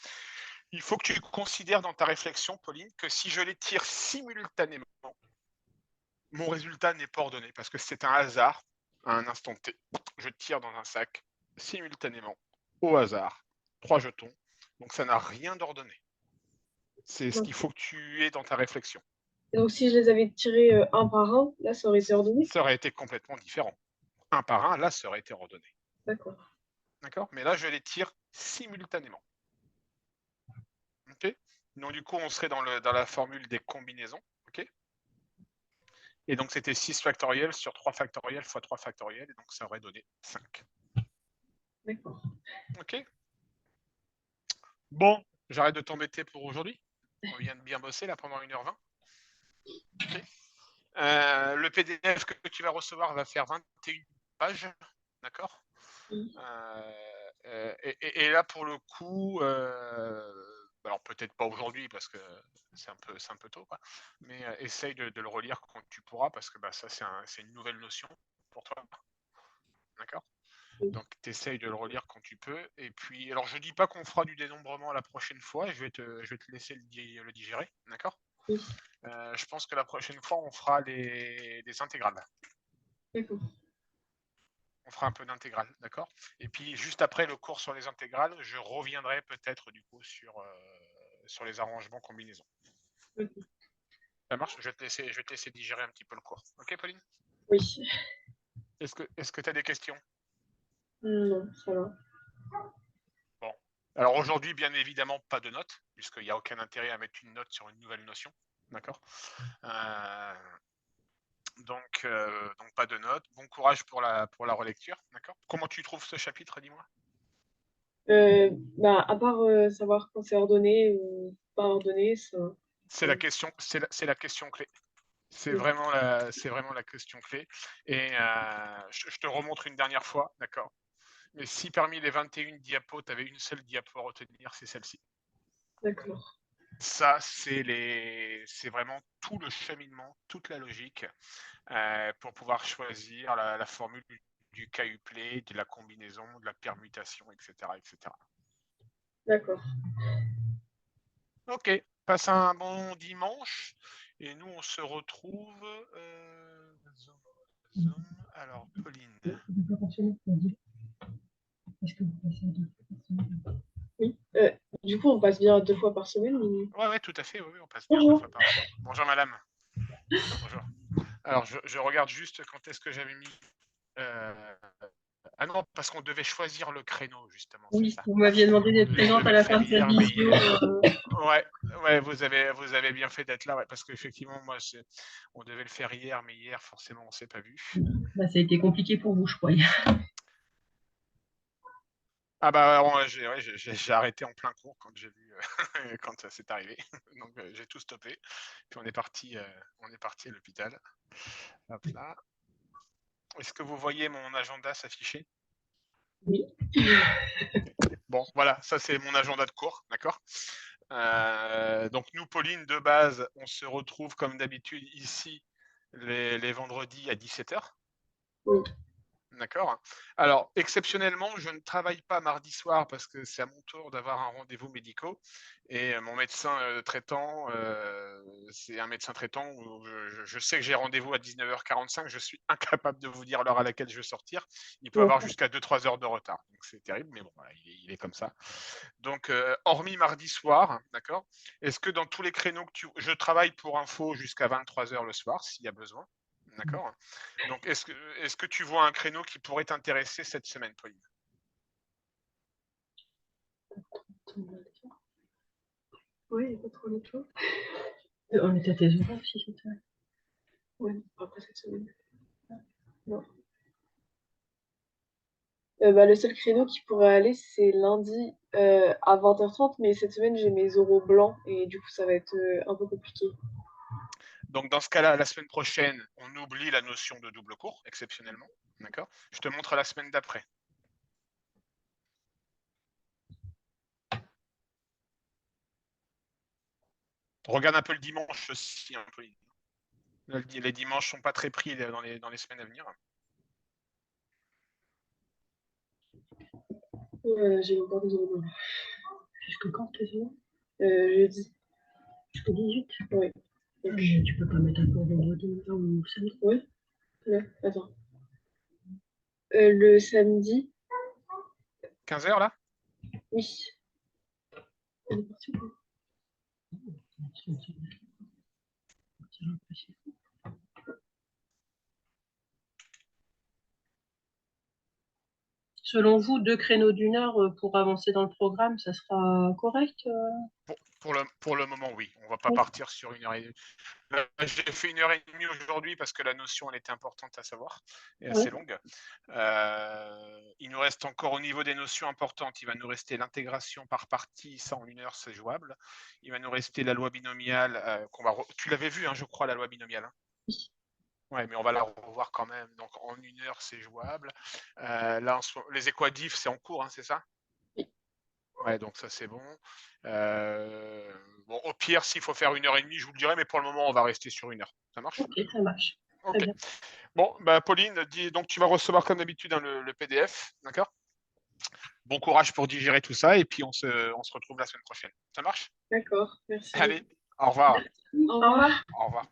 Il faut que tu considères dans ta réflexion, Pauline, que si je les tire simultanément, mon résultat n'est pas ordonné parce que c'est un hasard à un instant T. Je tire dans un sac simultanément, au hasard, 3 jetons. Donc ça n'a rien d'ordonné. C'est ce qu'il faut que tu aies dans ta réflexion. Et donc, si je les avais tirés un par un, là, ça aurait été ordonné? Ça aurait été complètement différent. Un par un, là, ça aurait été ordonné. D'accord. D'accord. Mais là, je les tire simultanément. Ok. Donc, du coup, on serait dans la formule des combinaisons. Ok. Et donc, c'était 6 factoriels sur 3 factoriels fois 3 factoriels. Et donc, ça aurait donné 5. D'accord. Ok. Bon, j'arrête de t'embêter pour aujourd'hui. On vient de bien bosser là pendant 1h20. Okay. Le PDF que tu vas recevoir va faire 21 pages. D'accord. Oui. Et là, pour le coup, alors peut-être pas aujourd'hui parce que c'est un peu tôt, quoi, mais essaye de le relire quand tu pourras parce que ça, c'est une nouvelle notion pour toi. D'accord. Oui. Donc, tu essayes de le relire quand tu peux. Et puis, alors, je dis pas qu'on fera du dénombrement la prochaine fois. Je vais te laisser le digérer. D'accord. Oui. Je pense que la prochaine fois, on fera les intégrales. D'accord. On fera un peu d'intégrales, d'accord. Et puis, juste après le cours sur les intégrales, je reviendrai peut-être du coup sur les arrangements combinaisons. Okay. Ça marche. Je vais te laisser digérer un petit peu le cours. Ok, Pauline. Oui. Est-ce que tu as des questions? Non, ça va. Bon. Alors aujourd'hui, bien évidemment, pas de notes, puisqu'il n'y a aucun intérêt à mettre une note sur une nouvelle notion. D'accord. Donc pas de notes. Bon courage pour la relecture. D'accord. Comment tu trouves ce chapitre, dis-moi? À part savoir quand c'est ordonné ou pas ordonné, ça. C'est la question, c'est la question clé. C'est Oui. vraiment la question clé. Et je te remontre une dernière fois, d'accord. Mais si parmi les 21 diapos, tu avais une seule diapo à retenir, c'est celle-ci. D'accord. Ça, c'est vraiment tout le cheminement, toute la logique pour pouvoir choisir la formule du K-uplé, de la combinaison, de la permutation, etc. etc. D'accord. Ok, passe un bon dimanche. Et nous, on se retrouve. Alors, Pauline. Est-ce que vous passez 2 fois par semaine? Oui. Du coup, on passe bien 2 fois par semaine ou... Ouais, tout à fait. Oui, on passe bien 2 fois par jour. Bonjour, madame. Bonjour. Alors, je regarde juste quand est-ce que j'avais mis. Ah non, parce qu'on devait choisir le créneau, justement, c'est Oui, ça. vous m'aviez demandé d'être Je présente devais à le la fin faire de cette hier, mais vidéo. ouais, vous avez bien fait d'être là, ouais, parce qu'effectivement, moi, on devait le faire hier, mais hier, forcément, on s'est pas vu. Bah, ça a été compliqué pour vous, je crois. Ah bah, j'ai arrêté en plein cours quand j'ai vu quand ça s'est arrivé. Donc j'ai tout stoppé. Puis on est parti à l'hôpital. Hop là. Est-ce que vous voyez mon agenda s'afficher? Oui. Bon, voilà, ça c'est mon agenda de cours, d'accord. Donc nous, Pauline, de base, on se retrouve comme d'habitude ici les vendredis à 17h. Oui. D'accord. Alors, exceptionnellement, je ne travaille pas mardi soir parce que c'est à mon tour d'avoir un rendez-vous médical. Et mon médecin traitant, c'est un médecin traitant où je sais que j'ai rendez-vous à 19h45. Je suis incapable de vous dire l'heure à laquelle je vais sortir. Il peut avoir jusqu'à 2-3 heures de retard. Donc, c'est terrible, mais bon, voilà, il est comme ça. Donc, hormis mardi soir, d'accord. Est-ce que dans tous les créneaux que je travaille pour info jusqu'à 23h le soir, s'il y a besoin. D'accord. Donc, est-ce que tu vois un créneau qui pourrait t'intéresser cette semaine, Pauline? Oui, il n'y a pas trop d'autres choses. On était à tes horaires aussi cette semaine. Oui, après cette semaine. Non. Le seul créneau qui pourrait aller, c'est lundi à 20h30, mais cette semaine, j'ai mes oraux blancs et du coup, ça va être un peu compliqué. Donc, dans ce cas-là, la semaine prochaine, on oublie la notion de double cours, exceptionnellement. D'accord. Je te montre la semaine d'après. Regarde un peu le dimanche aussi, hein, Pauline. Les dimanches ne sont pas très pris dans les semaines à venir. J'ai encore des oraux blancs. Jusque quand tes oraux? Jeudi. Jusqu'au 18? Oui. Mais tu peux pas mettre un peu vendredi ou samedi? Oui. Ouais. Attends. Le samedi. 15h là? Oui. Elle est partie ou pas? Selon vous, 2 créneaux d'1 heure pour avancer dans le programme, ça sera correct? Pour le moment, oui. On ne va pas partir sur 1h30. J'ai fait 1h30 aujourd'hui parce que la notion, elle était importante à savoir et assez longue. Il nous reste encore au niveau des notions importantes, il va nous rester l'intégration par partie, ça en 1 heure, c'est jouable. Il va nous rester la loi binomiale, tu l'avais vu, hein, je crois, la loi binomiale. Hein. Ouais, mais on va la revoir quand même. Donc en 1 heure, c'est jouable. Là, les équadifs, c'est en cours, hein, c'est ça? Ouais, donc ça c'est bon. Bon, au pire, s'il faut faire 1h30, je vous le dirai, mais pour le moment, on va rester sur 1 heure. Ça marche? Ok, ça marche. Ok. Très bien. Bon, bah, Pauline, donc tu vas recevoir comme d'habitude le PDF, d'accord? Bon courage pour digérer tout ça, et puis on se retrouve la semaine prochaine. Ça marche? D'accord, merci. Allez, au revoir. Au revoir. Au revoir.